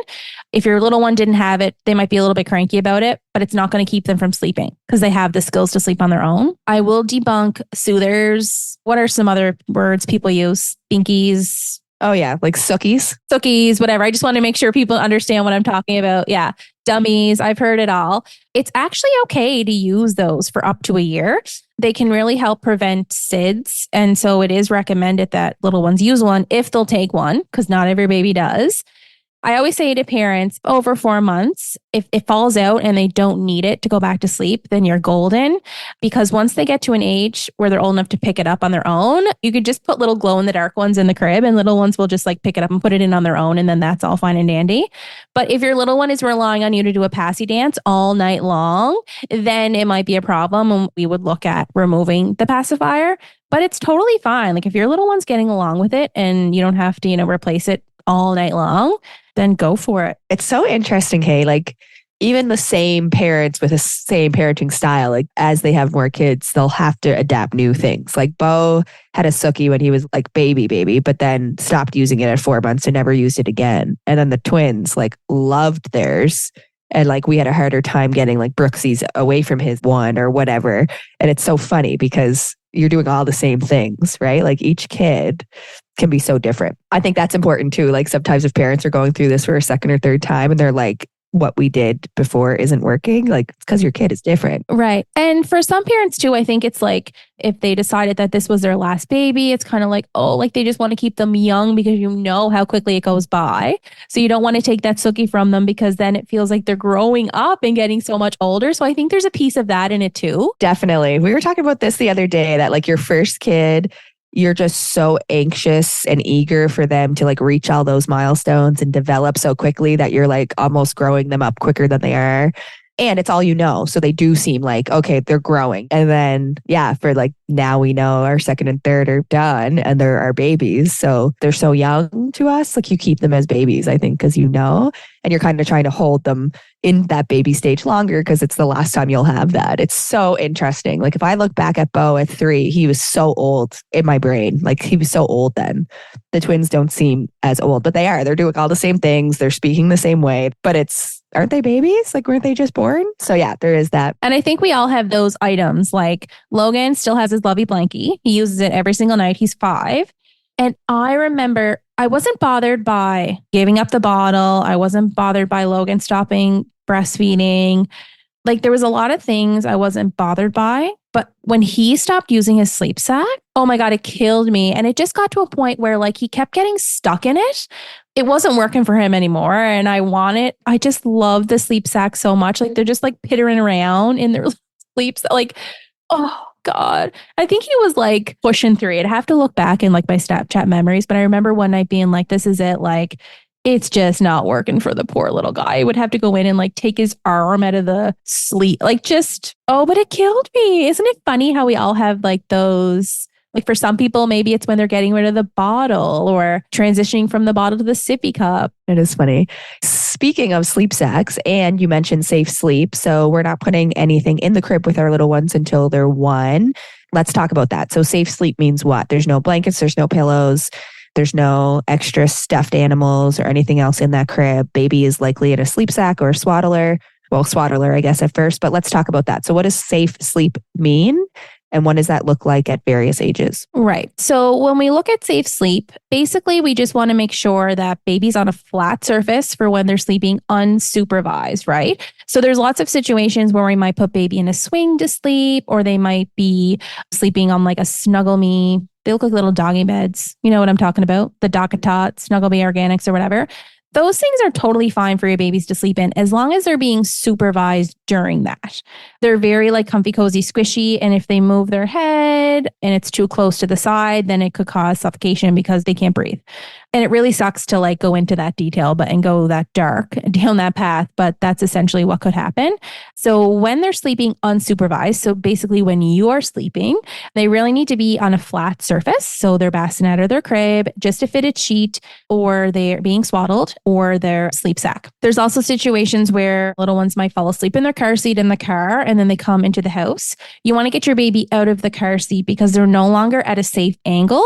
If your little one didn't have it, they might be a little bit cranky about it, but it's not going to keep them from sleeping because they have the skills to sleep on their own. I will debunk soothers. What are some other words people use? Binkies. Oh yeah, like sookies. Sookies, whatever. I just want to make sure people understand what I'm talking about. Yeah. Dummies. I've heard it all. It's actually okay to use those for up to a year. They can really help prevent SIDS. And so it is recommended that little ones use one if they'll take one, because not every baby does. I always say to parents over 4 months, if it falls out and they don't need it to go back to sleep, then you're golden. Because once they get to an age where they're old enough to pick it up on their own, you could just put little glow in the dark ones in the crib and little ones will just like pick it up and put it in on their own. And then that's all fine and dandy. But if your little one is relying on you to do a passy dance all night long, then it might be a problem. And we would look at removing the pacifier. But it's totally fine. Like if your little one's getting along with it and you don't have to, replace it all night long, then go for it. It's so interesting, hey, like even the same parents with the same parenting style, like as they have more kids, they'll have to adapt new things. Like Bo had a Sookie when he was like baby, but then stopped using it at 4 months and never used it again. And then the twins like loved theirs. And like we had a harder time getting like Brooksy's away from his one or whatever. And it's so funny because you're doing all the same things, right? Like each kid can be so different. I think that's important too. Like sometimes if parents are going through this for a second or third time and they're like, what we did before isn't working, like it's because your kid is different. Right. And for some parents too, I think it's like if they decided that this was their last baby, it's kind of like, oh, like they just want to keep them young because you know how quickly it goes by. So you don't want to take that Sookie from them because then it feels like they're growing up and getting so much older. So I think there's a piece of that in it too. Definitely. We were talking about this the other day that like your first kid, you're just so anxious and eager for them to like reach all those milestones and develop so quickly that you're like almost growing them up quicker than they are. And it's all you know. So they do seem like, okay, they're growing. And then, yeah, for like now we know our second and third are done and they're our babies. So they're so young to us. Like you keep them as babies, I think, because and you're kind of trying to hold them in that baby stage longer because it's the last time you'll have that. It's so interesting. Like if I look back at Bo at 3, he was so old in my brain. Like he was so old then. The twins don't seem as old, but they are. They're doing all the same things. They're speaking the same way, but aren't they babies? Like, weren't they just born? So yeah, there is that. And I think we all have those items. Like Logan still has his lovey blankie. He uses it every single night. He's 5. And I remember I wasn't bothered by giving up the bottle. I wasn't bothered by Logan stopping breastfeeding. Like there was a lot of things I wasn't bothered by. But when he stopped using his sleep sack, oh my God, it killed me. And it just got to a point where like he kept getting stuck in it. It wasn't working for him anymore. And I just love the sleep sack so much. Like they're just like pittering around in their sleep. Like, oh God. I think he was like pushing 3. I'd have to look back in like my Snapchat memories. But I remember one night being like, this is it. Like, it's just not working for the poor little guy. I would have to go in and like take his arm out of the sleep. Like but it killed me. Isn't it funny how we all have like those, like for some people, maybe it's when they're getting rid of the bottle or transitioning from the bottle to the sippy cup. It is funny. Speaking of sleep sacks, and you mentioned safe sleep. So we're not putting anything in the crib with our little ones until they're 1. Let's talk about that. So safe sleep means what? There's no blankets, there's no pillows. There's no extra stuffed animals or anything else in that crib. Baby is likely in a sleep sack or a swaddler. well, swaddler, I guess, at first, but let's talk about that. So what does safe sleep mean? And what does that look like at various ages? Right. So when we look at safe sleep, basically we just want to make sure that baby's on a flat surface for when they're sleeping unsupervised, right? So there's lots of situations where we might put baby in a swing to sleep, or they might be sleeping on like a Snuggle Me. They look like little doggy beds. You know what I'm talking about? The DockATot, Snuggle Me Organics or whatever. Those things are totally fine for your babies to sleep in as long as they're being supervised during that. They're very like comfy, cozy, squishy. And if they move their head and it's too close to the side, then it could cause suffocation because they can't breathe. And it really sucks to like go into that detail, and go that dark down that path. But that's essentially what could happen. So when they're sleeping unsupervised, so basically when you are sleeping, they really need to be on a flat surface. So their bassinet or their crib, just a fitted sheet, or they're being swaddled, or their sleep sack. There's also situations where little ones might fall asleep in their car seat in the car and then they come into the house. You want to get your baby out of the car seat because they're no longer at a safe angle.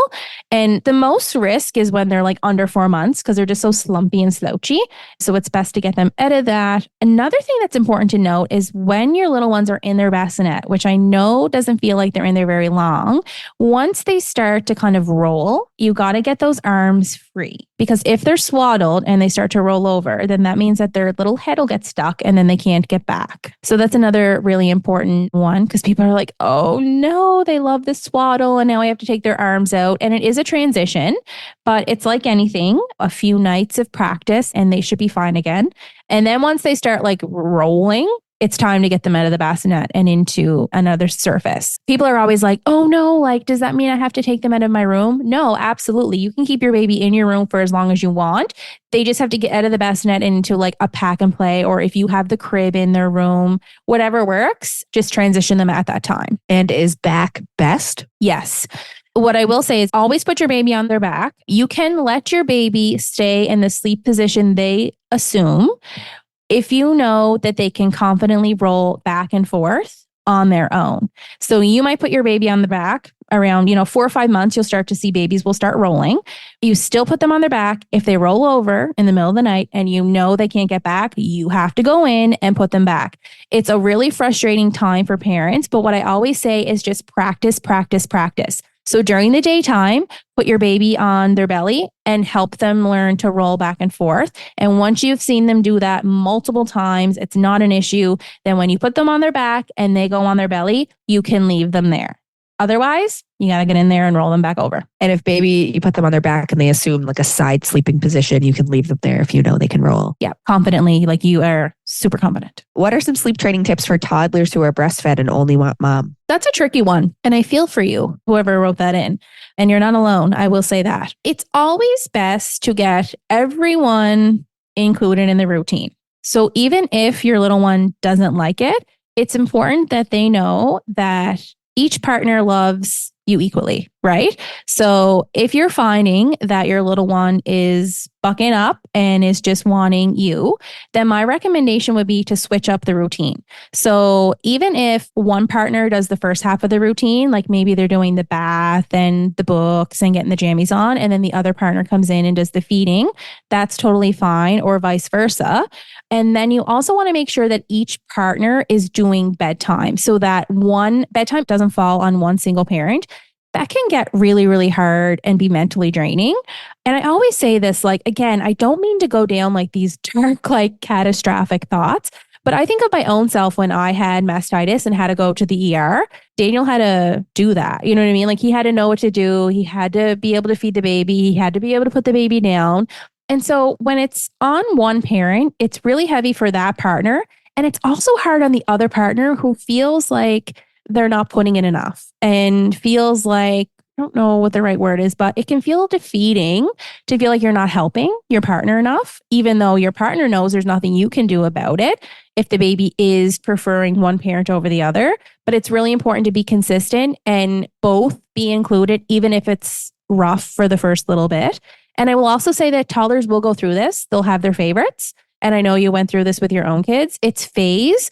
And the most risk is when they're like under 4 months because they're just so slumpy and slouchy. So it's best to get them out of that. Another thing that's important to note is when your little ones are in their bassinet, which I know doesn't feel like they're in there very long, once they start to kind of roll, you got to get those arms free. Because if they're swaddled and they start to roll over, then that means that their little head will get stuck and then they can't get back. So that's another really important one because people are like, oh no, they love the swaddle and now I have to take their arms out. And it is a transition, but it's like anything, a few nights of practice and they should be fine again. And then once they start like rolling, it's time to get them out of the bassinet and into another surface. People are always like, oh no, like, does that mean I have to take them out of my room? No, absolutely. You can keep your baby in your room for as long as you want. They just have to get out of the bassinet and into like a pack and play, or if you have the crib in their room, whatever works, just transition them at that time. And is back best? Yes. What I will say is always put your baby on their back. You can let your baby stay in the sleep position they assume if you know that they can confidently roll back and forth on their own. So you might put your baby on the back around, 4 or 5 months, you'll start to see babies will start rolling. You still put them on their back. If they roll over in the middle of the night and you know they can't get back, you have to go in and put them back. It's a really frustrating time for parents, but what I always say is just practice, practice, practice. So during the daytime, put your baby on their belly and help them learn to roll back and forth. And once you've seen them do that multiple times, it's not an issue. Then when you put them on their back and they go on their belly, you can leave them there. Otherwise, you got to get in there and roll them back over. And if you put them on their back and they assume like a side sleeping position, you can leave them there if you know they can roll. Yeah, confidently, like you are super confident. What are some sleep training tips for toddlers who are breastfed and only want mom? That's a tricky one. And I feel for you, whoever wrote that in. And you're not alone. I will say that. It's always best to get everyone included in the routine. So even if your little one doesn't like it, it's important that they know that each partner loves you equally, right? So if you're finding that your little one is bucking up and is just wanting you, then my recommendation would be to switch up the routine. So even if one partner does the first half of the routine, like maybe they're doing the bath and the books and getting the jammies on, and then the other partner comes in and does the feeding, that's totally fine, or vice versa. And then you also want to make sure that each partner is doing bedtime so that one bedtime doesn't fall on one single parent. That can get really, really hard and be mentally draining. And I always say this, like, again, I don't mean to go down like these dark, like catastrophic thoughts, but I think of my own self when I had mastitis and had to go to the ER. Daniel had to do that. You know what I mean? Like he had to know what to do. He had to be able to feed the baby. He had to be able to put the baby down. And so when it's on one parent, it's really heavy for that partner. And it's also hard on the other partner who feels like they're not putting in enough and feels like, I don't know what the right word is, but it can feel defeating to feel like you're not helping your partner enough, even though your partner knows there's nothing you can do about it if the baby is preferring one parent over the other. But it's really important to be consistent and both be included, even if it's rough for the first little bit. And I will also say that toddlers will go through this. They'll have their favorites. And I know you went through this with your own kids. It's phase.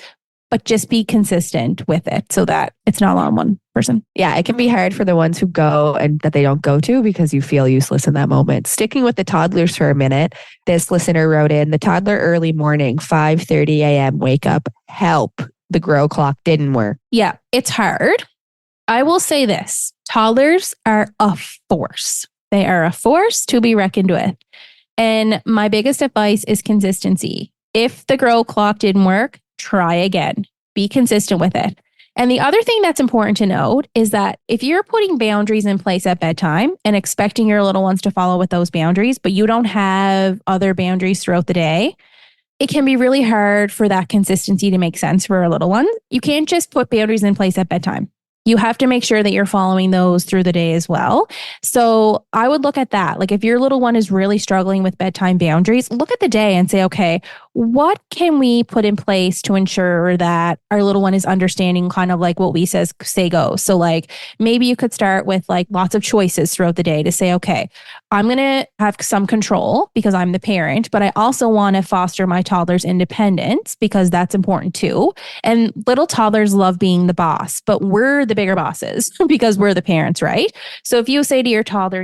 but just be consistent with it so that it's not on one person. Yeah, it can be hard for the ones who go and that they don't go to because you feel useless in that moment. Sticking with the toddlers for a minute, this listener wrote in, the toddler early morning, 5:30 a.m. wake up, help. The grow clock didn't work. Yeah, it's hard. I will say this, toddlers are a force. They are a force to be reckoned with. And my biggest advice is consistency. If the grow clock didn't work, try again. Be consistent with it. And the other thing that's important to note is that if you're putting boundaries in place at bedtime and expecting your little ones to follow with those boundaries, but you don't have other boundaries throughout the day, it can be really hard for that consistency to make sense for a little one. You can't just put boundaries in place at bedtime. You have to make sure that you're following those through the day as well. So I would look at that. Like if your little one is really struggling with bedtime boundaries, look at the day and say, okay, what can we put in place to ensure that our little one is understanding kind of like what we say go. So like maybe you could start with like lots of choices throughout the day to say, okay, I'm going to have some control because I'm the parent, but I also want to foster my toddler's independence because that's important too. And little toddlers love being the boss, but we're the bigger bosses because we're the parents, right? So if you say to your toddler,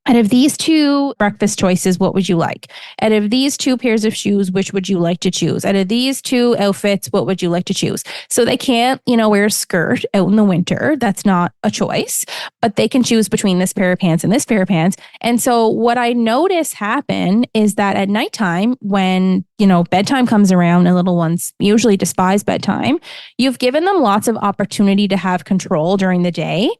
out of these two breakfast choices, what would you like? Out of these two pairs of shoes, which would you like to choose? Out of these two outfits, what would you like to choose? So they can't, wear a skirt out in the winter. That's not a choice, but they can choose between this pair of pants and this pair of pants. And so what I notice happen is that at nighttime, when, bedtime comes around and little ones usually despise bedtime, you've given them lots of opportunity to have control during the day.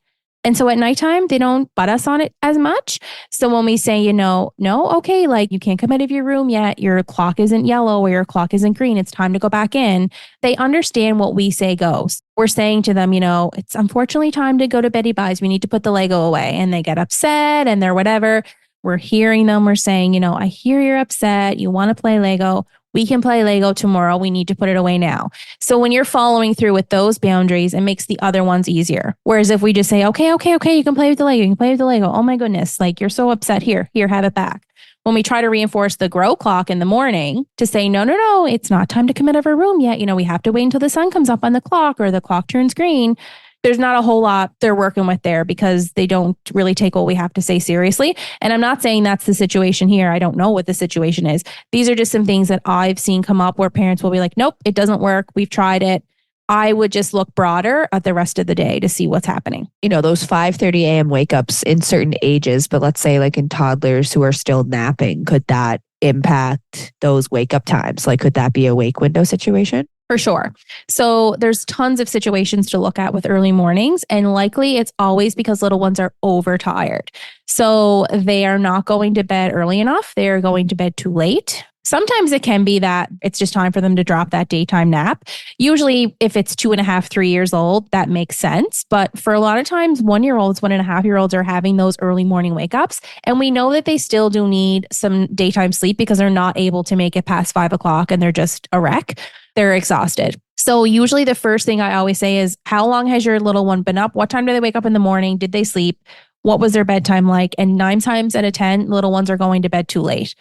And so at nighttime, they don't butt us on it as much. So when we say, no, okay, like you can't come out of your room yet. Your clock isn't yellow or your clock isn't green. It's time to go back in. They understand what we say goes. We're saying to them, it's unfortunately time to go to Betty Buys. We need to put the Lego away. And they get upset and they're whatever. We're hearing them. We're saying, I hear you're upset. You want to play Lego. We can play Lego tomorrow. We need to put it away now. So when you're following through with those boundaries, it makes the other ones easier. Whereas if we just say, okay, you can play with the Lego. You can play with the Lego. Oh my goodness. Like you're so upset. Here, have it back. When we try to reinforce the grow clock in the morning to say, no, it's not time to come out of our room yet. We have to wait until the sun comes up on the clock or the clock turns green. There's not a whole lot they're working with there because they don't really take what we have to say seriously. And I'm not saying that's the situation here. I don't know what the situation is. These are just some things that I've seen come up where parents will be like, nope, it doesn't work. We've tried it. I would just look broader at the rest of the day to see what's happening. Those 5:30 a.m. wake ups in certain ages, but let's say like in toddlers who are still napping, could that impact those wake up times? Like, could that be a wake window situation? For sure. So there's tons of situations to look at with early mornings, and likely it's always because little ones are overtired. So they are not going to bed early enough. They are going to bed too late. Sometimes it can be that it's just time for them to drop that daytime nap. Usually if it's 2.5, 3 years old, that makes sense. But for a lot of times, 1-year-olds, 1.5-year-olds are having those early morning wake ups. And we know that they still do need some daytime sleep because they're not able to make it past 5 o'clock and they're just a wreck. They're exhausted. So usually the first thing I always say is, how long has your little one been up? What time do they wake up in the morning? Did they sleep? What was their bedtime like? And 9 times out of 10, little ones are going to bed too late.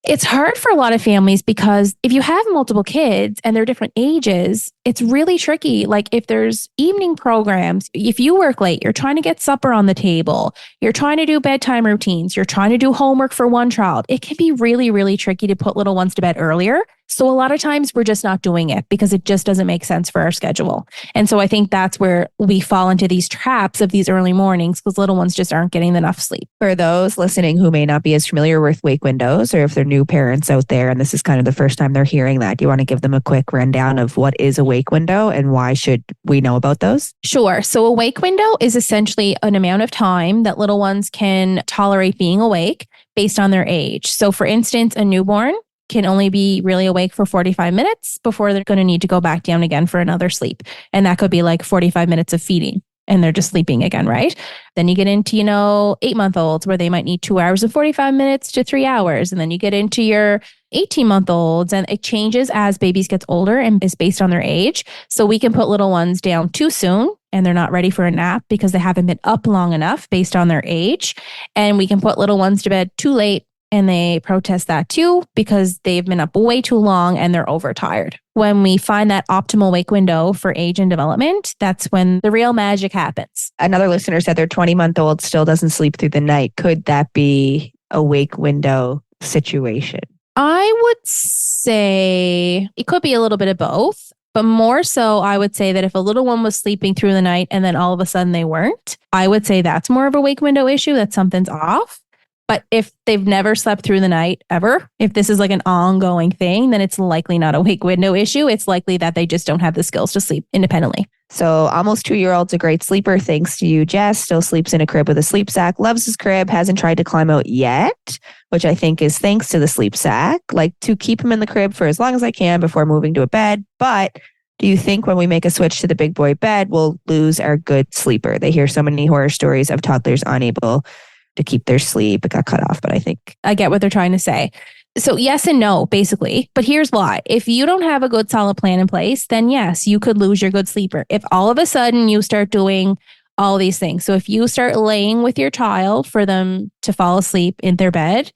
It's hard for a lot of families because if you have multiple kids and they're different ages, it's really tricky. Like if there's evening programs, if you work late, you're trying to get supper on the table, you're trying to do bedtime routines, you're trying to do homework for one child, it can be really, really tricky to put little ones to bed earlier. So a lot of times we're just not doing it because it just doesn't make sense for our schedule. And so I think that's where we fall into these traps of these early mornings because little ones just aren't getting enough sleep. For those listening who may not be as familiar with wake windows, or if they're new parents out there and this is kind of the first time they're hearing that, do you want to give them a quick rundown of what is a wake window and why should we know about those? Sure. So a wake window is essentially an amount of time that little ones can tolerate being awake based on their age. So for instance, a newborn can only be really awake for 45 minutes before they're going to need to go back down again for another sleep. And that could be like 45 minutes of feeding and they're just sleeping again, right? Then you get into, 8-month-olds where they might need 2 hours and 45 minutes to 3 hours. And then you get into your 18-month-olds and it changes as babies gets older and is based on their age. So we can put little ones down too soon and they're not ready for a nap because they haven't been up long enough based on their age. And we can put little ones to bed too late And they protest that too because they've been up way too long and they're overtired. When we find that optimal wake window for age and development, that's when the real magic happens. Another listener said their 20-month-old still doesn't sleep through the night. Could that be a wake window situation? I would say it could be a little bit of both, but more so, I would say that if a little one was sleeping through the night and then all of a sudden they weren't, I would say that's more of a wake window issue, that something's off. But if they've never slept through the night ever, if this is like an ongoing thing, then it's likely not a wake window issue. It's likely that they just don't have the skills to sleep independently. So almost 2-year-old's a great sleeper. Thanks to you, Jess. Still sleeps in a crib with a sleep sack. Loves his crib. Hasn't tried to climb out yet, which I think is thanks to the sleep sack. Like to keep him in the crib for as long as I can before moving to a bed. But do you think when we make a switch to the big boy bed, we'll lose our good sleeper? They hear so many horror stories of toddlers unable to keep their sleep. It got cut off, but I think I get what they're trying to say. So yes and no, basically. But here's why. If you don't have a good solid plan in place, then yes, you could lose your good sleeper. If all of a sudden you start doing all these things. So if you start laying with your child for them to fall asleep in their bed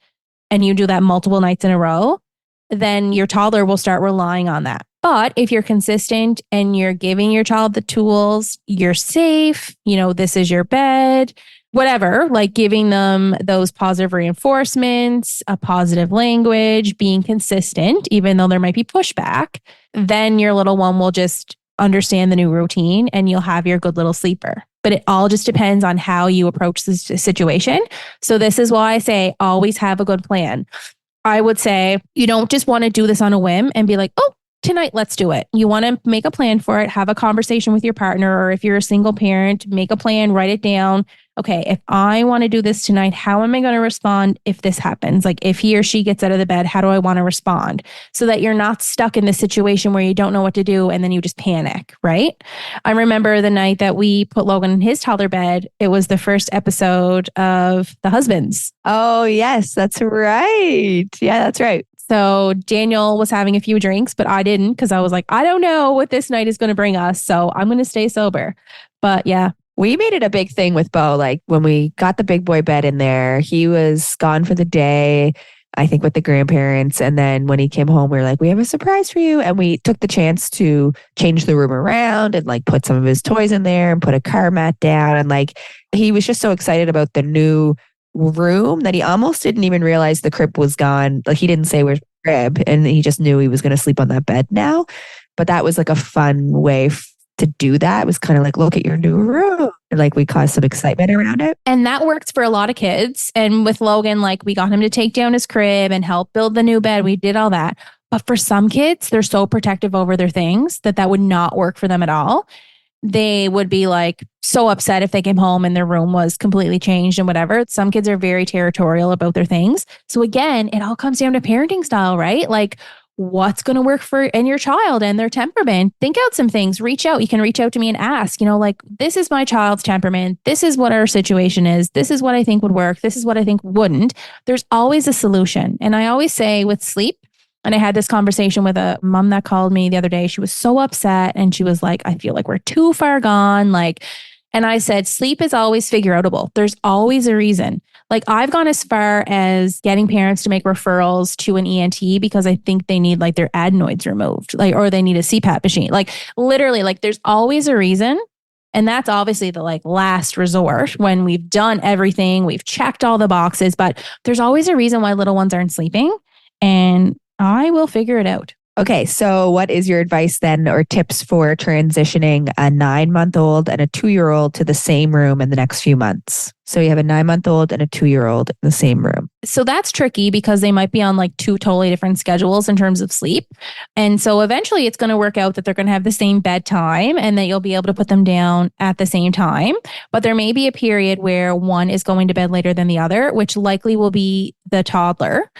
and you do that multiple nights in a row, then your toddler will start relying on that. But if you're consistent and you're giving your child the tools, you're safe, this is your bed, whatever, like giving them those positive reinforcements, a positive language, being consistent, even though there might be pushback, then your little one will just understand the new routine and you'll have your good little sleeper. But it all just depends on how you approach this situation. So this is why I say always have a good plan. I would say you don't just want to do this on a whim and be like, oh, tonight, let's do it. You want to make a plan for it, have a conversation with your partner, or if you're a single parent, make a plan, write it down. Okay, if I want to do this tonight, how am I going to respond if this happens? Like if he or she gets out of the bed, how do I want to respond? So that you're not stuck in this situation where you don't know what to do and then you just panic, right? I remember the night that we put Logan in his toddler bed, it was the first episode of The Husbands. Oh, yes, that's right. Yeah, that's right. So Daniel was having a few drinks, but I didn't because I was like, I don't know what this night is going to bring us. So I'm going to stay sober. But yeah. We made it a big thing with Bo. Like when we got the big boy bed in there, he was gone for the day, I think with the grandparents. And then when he came home, we were like, we have a surprise for you. And we took the chance to change the room around and like put some of his toys in there and put a car mat down. And like, he was just so excited about the new room that he almost didn't even realize the crib was gone. Like he didn't say where's the crib and he just knew he was going to sleep on that bed now. But that was like a fun way to do that. It was kind of like, look at your new room. And like we caused some excitement around it. And that worked for a lot of kids. And with Logan, like we got him to take down his crib and help build the new bed. We did all that. But for some kids, they're so protective over their things that would not work for them at all. They would be like so upset if they came home and their room was completely changed and whatever. Some kids are very territorial about their things. So again, it all comes down to parenting style, right? Like what's going to work for and your child and their temperament. Think out some things, reach out. You can reach out to me and ask, like, this is my child's temperament. This is what our situation is. This is what I think would work. This is what I think wouldn't. There's always a solution. And I always say with sleep, and I had this conversation with a mom that called me the other day. She was so upset and she was like, I feel like we're too far gone. And I said, sleep is always figure outable. There's always a reason. Like I've gone as far as getting parents to make referrals to an ENT because I think they need like their adenoids removed, or they need a CPAP machine. Like literally, like there's always a reason. And that's obviously the like last resort when we've done everything, we've checked all the boxes, but there's always a reason why little ones aren't sleeping. And I will figure it out. Okay, so what is your advice then or tips for transitioning a 9-month-old and a 2-year-old to the same room in the next few months? So you have a 9-month-old and a 2-year-old in the same room. So that's tricky because they might be on like two totally different schedules in terms of sleep. And so eventually it's going to work out that they're going to have the same bedtime and that you'll be able to put them down at the same time. But there may be a period where one is going to bed later than the other, which likely will be the toddler.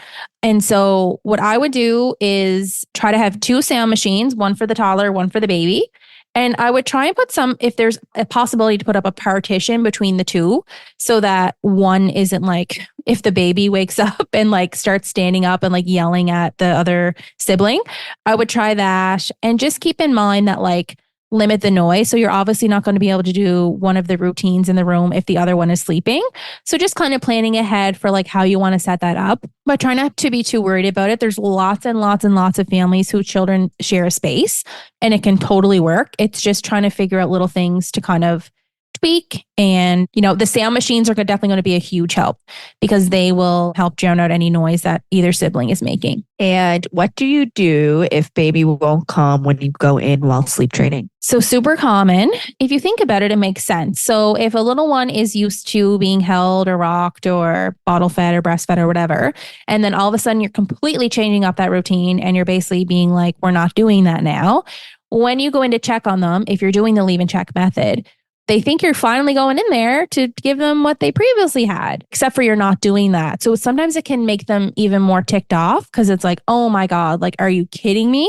And so what I would do is try to have 2 sound machines, one for the toddler, one for the baby. And I would try and put if there's a possibility to put up a partition between the two so that one isn't like, if the baby wakes up and like starts standing up and like yelling at the other sibling, I would try that. And just keep in mind that like limit the noise. So you're obviously not going to be able to do one of the routines in the room if the other one is sleeping. So just kind of planning ahead for like how you want to set that up, but try not to be too worried about it. There's lots and lots and lots of families whose children share a space and it can totally work. It's just trying to figure out little things to kind of tweak. And, the sound machines are definitely going to be a huge help because they will help drown out any noise that either sibling is making. And what do you do if baby won't calm when you go in while sleep training? So super common. If you think about it, it makes sense. So if a little one is used to being held or rocked or bottle fed or breastfed or whatever, and then all of a sudden you're completely changing up that routine and you're basically being like, we're not doing that now. When you go in to check on them, if you're doing the leave and check method, they think you're finally going in there to give them what they previously had, except for you're not doing that. So sometimes it can make them even more ticked off because it's like, oh my God, like, are you kidding me?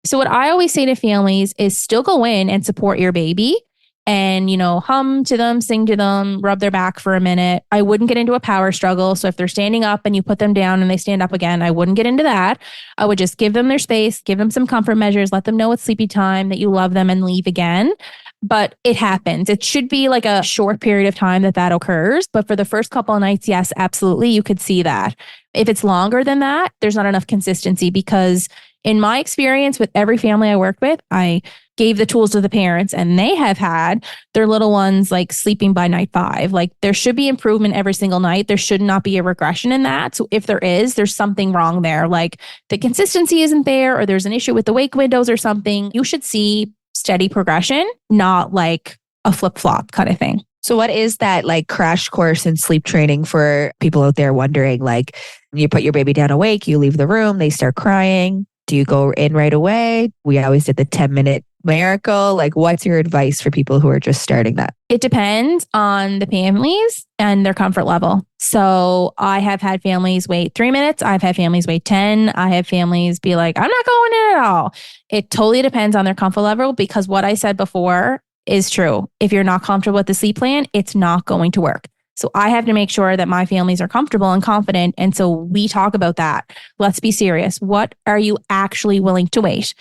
So what I always say to families is still go in and support your baby and, hum to them, sing to them, rub their back for a minute. I wouldn't get into a power struggle. So if they're standing up and you put them down and they stand up again, I wouldn't get into that. I would just give them their space, give them some comfort measures, let them know it's sleepy time, that you love them and leave again. But it happens. It should be like a short period of time that occurs. But for the first couple of nights, yes, absolutely, you could see that. If it's longer than that, there's not enough consistency because in my experience with every family I worked with, I gave the tools to the parents and they have had their little ones like sleeping by night 5. Like there should be improvement every single night. There should not be a regression in that. So if there is, there's something wrong there. Like the consistency isn't there or there's an issue with the wake windows or something. You should see steady progression, not like a flip-flop kind of thing. So what is that like crash course in sleep training for people out there wondering, like you put your baby down awake, you leave the room, they start crying. Do you go in right away? We always did the 10-minute miracle. Like what's your advice for people who are just starting that? It depends on the families and their comfort level. So I have had families wait 3 minutes. I've had families wait 10. I have families be like, I'm not going in at all. It totally depends on their comfort level because what I said before is true. If you're not comfortable with the sleep plan, it's not going to work. So I have to make sure that my families are comfortable and confident. And so we talk about that. Let's be serious. What are you actually willing to wait?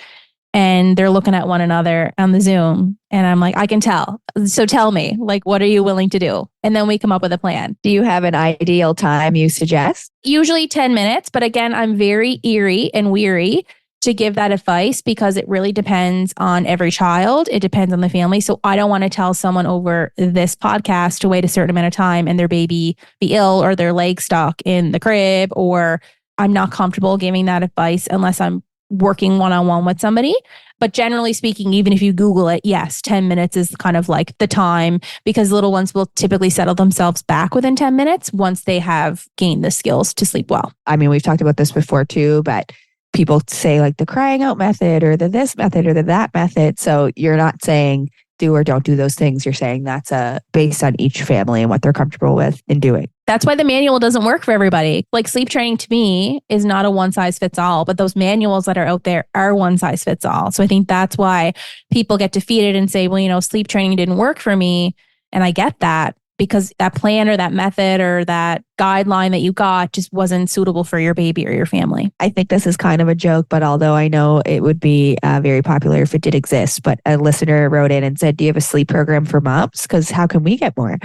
And they're looking at one another on the Zoom. And I'm like, I can tell. So tell me, like, what are you willing to do? And then we come up with a plan. Do you have an ideal time you suggest? Usually 10 minutes. But again, I'm very eerie and weary to give that advice because it really depends on every child. It depends on the family. So I don't want to tell someone over this podcast to wait a certain amount of time and their baby be ill or their leg stuck in the crib, or I'm not comfortable giving that advice unless I'm working one-on-one with somebody. But generally speaking, even if you Google it, yes, 10 minutes is kind of like the time because little ones will typically settle themselves back within 10 minutes once they have gained the skills to sleep well. I mean, we've talked about this before too, but people say like the crying out method or the this method or the that method. So you're not saying do or don't do those things. You're saying that's based on each family and what they're comfortable with in doing. That's why the manual doesn't work for everybody. Like sleep training to me is not a one size fits all, but those manuals that are out there are one size fits all. So I think that's why people get defeated and say, well, sleep training didn't work for me. And I get that because that plan or that method or that guideline that you got just wasn't suitable for your baby or your family. I think this is kind of a joke, but although I know it would be very popular if it did exist, but a listener wrote in and said, do you have a sleep program for moms? Because how can we get more?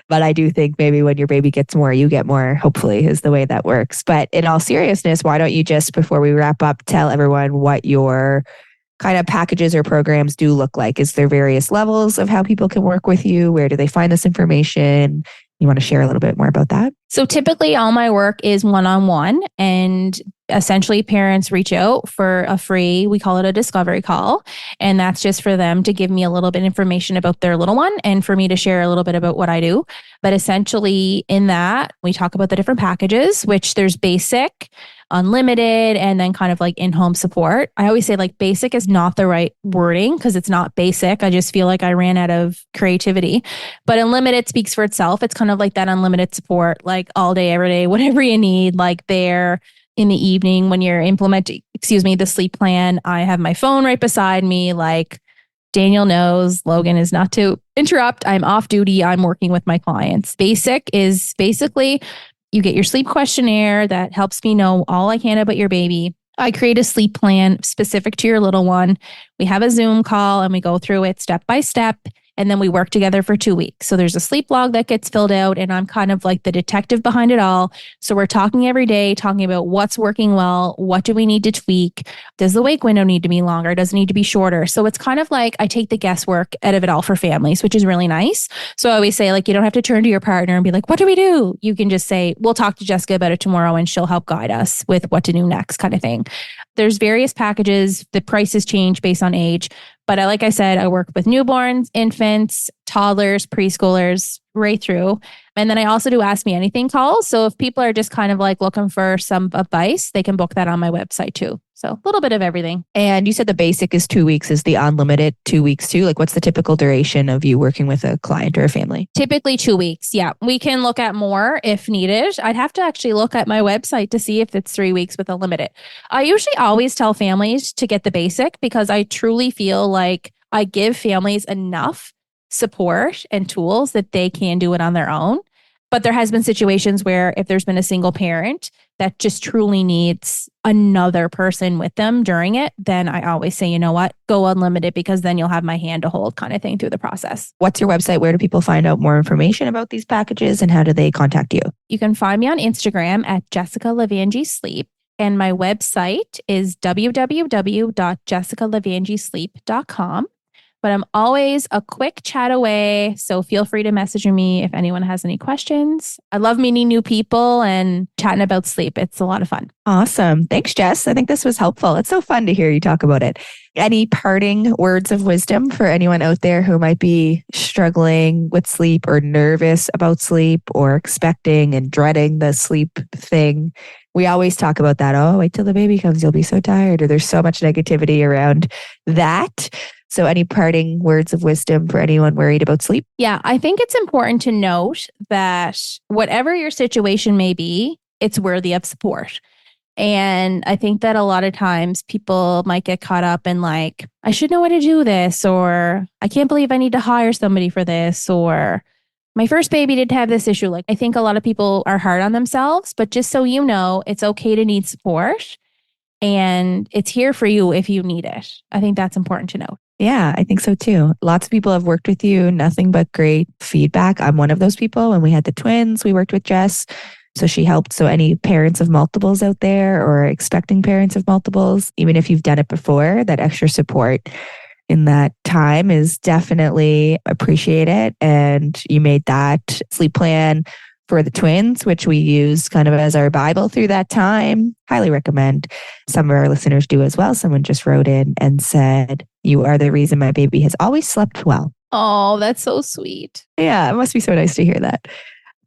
But I do think maybe when your baby gets more, you get more, hopefully, is the way that works. But in all seriousness, why don't you just, before we wrap up, tell everyone what your kind of packages or programs do look like? Is there various levels of how people can work with you? Where do they find this information? You want to share a little bit more about that? So typically all my work is one-on-one, and essentially parents reach out for a free, we call it a discovery call. And that's just for them to give me a little bit of information about their little one and for me to share a little bit about what I do. But essentially in that, we talk about the different packages, which there's basic, unlimited, and then kind of like in-home support. I always say like basic is not the right wording because it's not basic. I just feel like I ran out of creativity. But unlimited speaks for itself. It's kind of like that unlimited support, like all day, every day, whatever you need, like there in the evening when you're implementing, the sleep plan. I have my phone right beside me. Like Daniel knows, Logan is not to interrupt. I'm off duty. I'm working with my clients. Basic is basically you get your sleep questionnaire that helps me know all I can about your baby. I create a sleep plan specific to your little one. We have a Zoom call and we go through it step by step. And then we work together for 2 weeks. So there's a sleep log that gets filled out, and I'm kind of like the detective behind it all. So we're talking every day, talking about what's working well, what do we need to tweak? Does the wake window need to be longer? Does it need to be shorter? So it's kind of like I take the guesswork out of it all for families, which is really nice. So I always say, like, you don't have to turn to your partner and be like, what do we do? You can just say, we'll talk to Jessica about it tomorrow and she'll help guide us with what to do next, kind of thing. There's various packages. The prices change based on age. But like I said, I work with newborns, infants, toddlers, preschoolers, right through. And then I also do Ask Me Anything calls. So if people are just kind of like looking for some advice, they can book that on my website too. So a little bit of everything. And you said the basic is 2 weeks. Is the unlimited 2 weeks too? Like, what's the typical duration of you working with a client or a family? Typically 2 weeks. Yeah. We can look at more if needed. I'd have to actually look at my website to see if it's 3 weeks with a limited. I usually always tell families to get the basic because I truly feel like I give families enough support and tools that they can do it on their own. But there has been situations where if there's been a single parent that just truly needs another person with them during it, then I always say, you know what, go unlimited because then you'll have my hand to hold kind of thing through the process. What's your website? Where do people find out more information about these packages and how do they contact you? You can find me on Instagram at Jessica Levangie Sleep. And my website is www.jessicalevangiesleep.com. But I'm always a quick chat away. So feel free to message me if anyone has any questions. I love meeting new people and chatting about sleep. It's a lot of fun. Awesome. Thanks, Jess. I think this was helpful. It's so fun to hear you talk about it. Any parting words of wisdom for anyone out there who might be struggling with sleep or nervous about sleep or expecting and dreading the sleep thing? We always talk about that. Oh, wait till the baby comes. You'll be so tired. Or there's so much negativity around that. So any parting words of wisdom for anyone worried about sleep? Yeah, I think it's important to note that whatever your situation may be, it's worthy of support. And I think that a lot of times people might get caught up in like, I should know how to do this, or I can't believe I need to hire somebody for this, or my first baby did have this issue. Like, I think a lot of people are hard on themselves, but just so you know, it's okay to need support and it's here for you if you need it. I think that's important to know. Yeah, I think so too. Lots of people have worked with you, nothing but great feedback. I'm one of those people. When we had the twins, we worked with Jess. So she helped. So any parents of multiples out there or expecting parents of multiples, even if you've done it before, that extra support in that time is definitely appreciated. And you made that sleep plan for the twins, which we use kind of as our Bible through that time. Highly recommend. Some of our listeners do as well. Someone just wrote in and said, you are the reason my baby has always slept well. Oh, that's so sweet. Yeah, it must be so nice to hear that.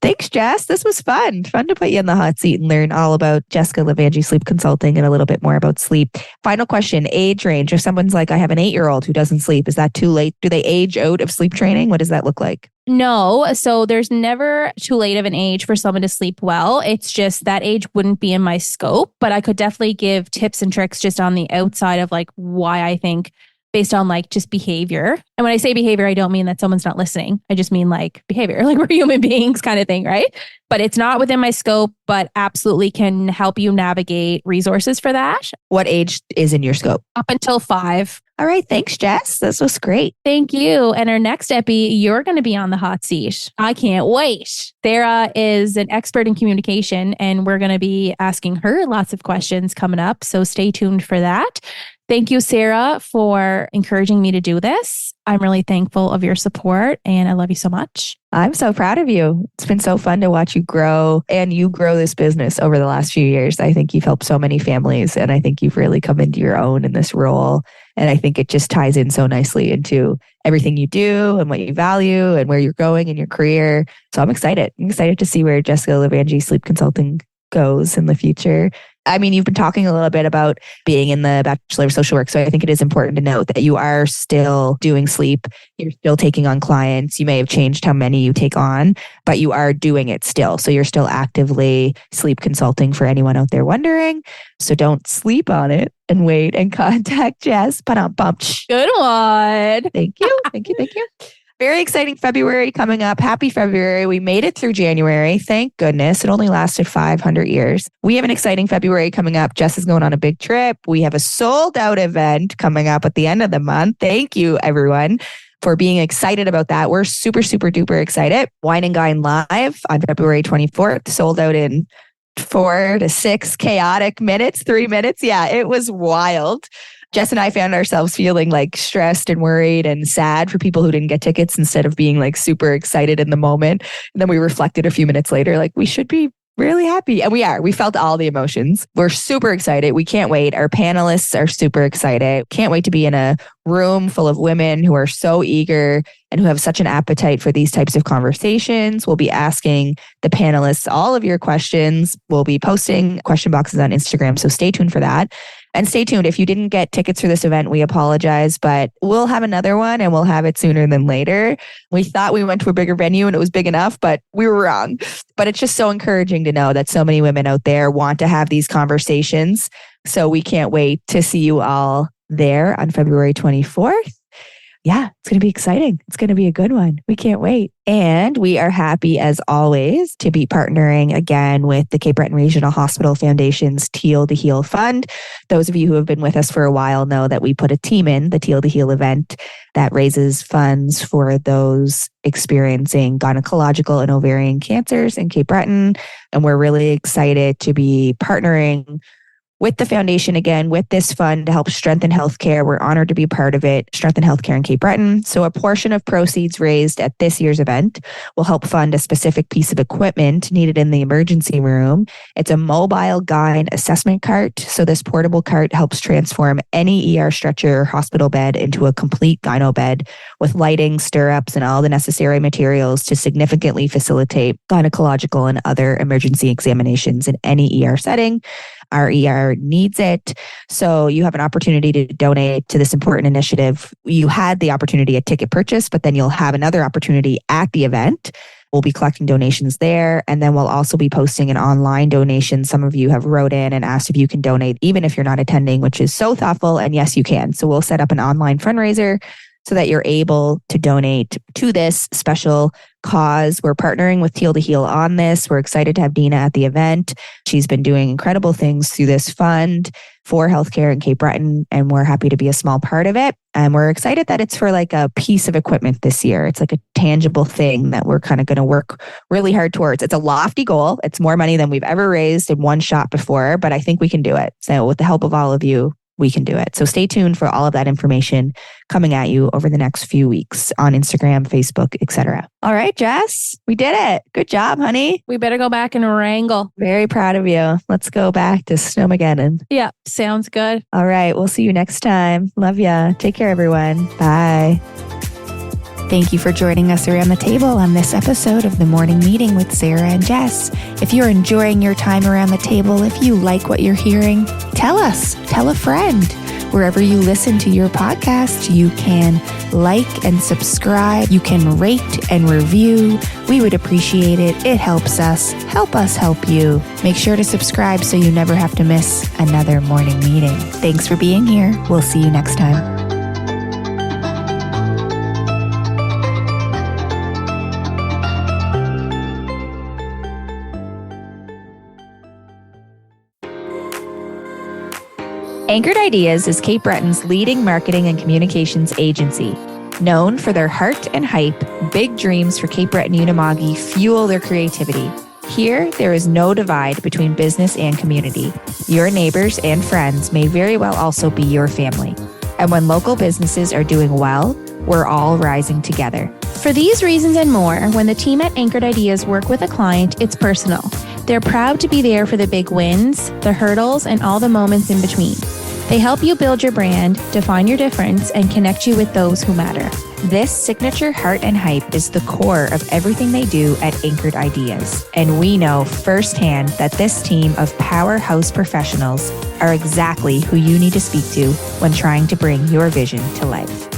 Thanks, Jess. This was fun. Fun to put you in the hot seat and learn all about Jessica Levangie Sleep Consulting and a little bit more about sleep. Final question, age range. If someone's like, I have an 8-year-old who doesn't sleep, is that too late? Do they age out of sleep training? What does that look like? No. So there's never too late of an age for someone to sleep well. It's just that age wouldn't be in my scope, but I could definitely give tips and tricks just on the outside of like why I think based on like just behavior. And when I say behavior, I don't mean that someone's not listening. I just mean like behavior, like we're human beings kind of thing, right? But it's not within my scope, but absolutely can help you navigate resources for that. What age is in your scope? Up until 5. All right. Thanks, Jess. This was great. Thank you. And our next epi, you're going to be on the hot seat. I can't wait. Sarah is an expert in communication, and we're going to be asking her lots of questions coming up. So stay tuned for that. Thank you, Sarah, for encouraging me to do this. I'm really thankful of your support and I love you so much. I'm so proud of you. It's been so fun to watch you grow and you grow this business over the last few years. I think you've helped so many families and I think you've really come into your own in this role. And I think it just ties in so nicely into everything you do and what you value and where you're going in your career. So I'm excited. I'm excited to see where Jessica Levangie Sleep Consulting goes in the future. I mean, you've been talking a little bit about being in the Bachelor of Social Work. So I think it is important to note that you are still doing sleep. You're still taking on clients. You may have changed how many you take on, but you are doing it still. So you're still actively sleep consulting for anyone out there wondering. So don't sleep on it and wait and contact Jess. But I'm bumped. Good one. Thank you. Thank you. Thank you. Very exciting February coming up. Happy February. We made it through January. Thank goodness. It only lasted 500 years. We have an exciting February coming up. Jess is going on a big trip. We have a sold out event coming up at the end of the month. Thank you, everyone, for being excited about that. We're super, super duper excited. Wine and Dine Live on February 24th, sold out in 4 to 6 chaotic minutes, 3 minutes. Yeah, it was wild. Jess and I found ourselves feeling like stressed and worried and sad for people who didn't get tickets instead of being like super excited in the moment. And then we reflected a few minutes later, like we should be really happy. And we are. We felt all the emotions. We're super excited. We can't wait. Our panelists are super excited. Can't wait to be in a room full of women who are so eager and who have such an appetite for these types of conversations. We'll be asking the panelists all of your questions. We'll be posting question boxes on Instagram. So stay tuned for that. And stay tuned. If you didn't get tickets for this event, we apologize, but we'll have another one and we'll have it sooner than later. We thought we went to a bigger venue and it was big enough, but we were wrong. But it's just so encouraging to know that so many women out there want to have these conversations. So we can't wait to see you all there on February 24th. Yeah, it's going to be exciting. It's going to be a good one. We can't wait. And we are happy, as always, to be partnering again with the Cape Breton Regional Hospital Foundation's Teal to Heal Fund. Those of you who have been with us for a while know that we put a team in the Teal to Heal event that raises funds for those experiencing gynecological and ovarian cancers in Cape Breton. And we're really excited to be partnering with the foundation again, with this fund to help strengthen healthcare. We're honored to be part of it, strengthen healthcare in Cape Breton. So a portion of proceeds raised at this year's event will help fund a specific piece of equipment needed in the emergency room. It's a mobile gyne assessment cart. So this portable cart helps transform any ER stretcher or hospital bed into a complete gyno bed with lighting, stirrups, and all the necessary materials to significantly facilitate gynecological and other emergency examinations in any ER setting. Our ER needs it. So you have an opportunity to donate to this important initiative. You had the opportunity at ticket purchase, but then you'll have another opportunity at the event. We'll be collecting donations there. And then we'll also be posting an online donation. Some of you have wrote in and asked if you can donate, even if you're not attending, which is so thoughtful. And yes, you can. So we'll set up an online fundraiser so that you're able to donate to this special cause. We're partnering with Teal to Heal on this. We're excited to have Dina at the event. She's been doing incredible things through this fund for healthcare in Cape Breton, and we're happy to be a small part of it. And we're excited that it's for like a piece of equipment this year. It's like a tangible thing that we're kind of going to work really hard towards. It's a lofty goal. It's more money than we've ever raised in one shot before, but I think we can do it. So with the help of all of you, we can do it. So stay tuned for all of that information coming at you over the next few weeks on Instagram, Facebook, etc. All right, Jess, we did it. Good job, honey. We better go back and wrangle. Very proud of you. Let's go back to Snowmageddon. Yeah, sounds good. All right, we'll see you next time. Love ya. Take care, everyone. Bye. Thank you for joining us around the table on this episode of The Morning Meeting with Sarah and Jess. If you're enjoying your time around the table, if you like what you're hearing, tell us, tell a friend. Wherever you listen to your podcast, you can like and subscribe. You can rate and review. We would appreciate it. It helps us. Help us help you. Make sure to subscribe so you never have to miss another morning meeting. Thanks for being here. We'll see you next time. Anchored Ideas is Cape Breton's leading marketing and communications agency. Known for their heart and hype, big dreams for Cape Breton Unimagi fuel their creativity. Here, there is no divide between business and community. Your neighbors and friends may very well also be your family. And when local businesses are doing well, we're all rising together. For these reasons and more, when the team at Anchored Ideas work with a client, it's personal. They're proud to be there for the big wins, the hurdles, and all the moments in between. They help you build your brand, define your difference, and connect you with those who matter. This signature heart and hype is the core of everything they do at Anchored Ideas. And we know firsthand that this team of powerhouse professionals are exactly who you need to speak to when trying to bring your vision to life.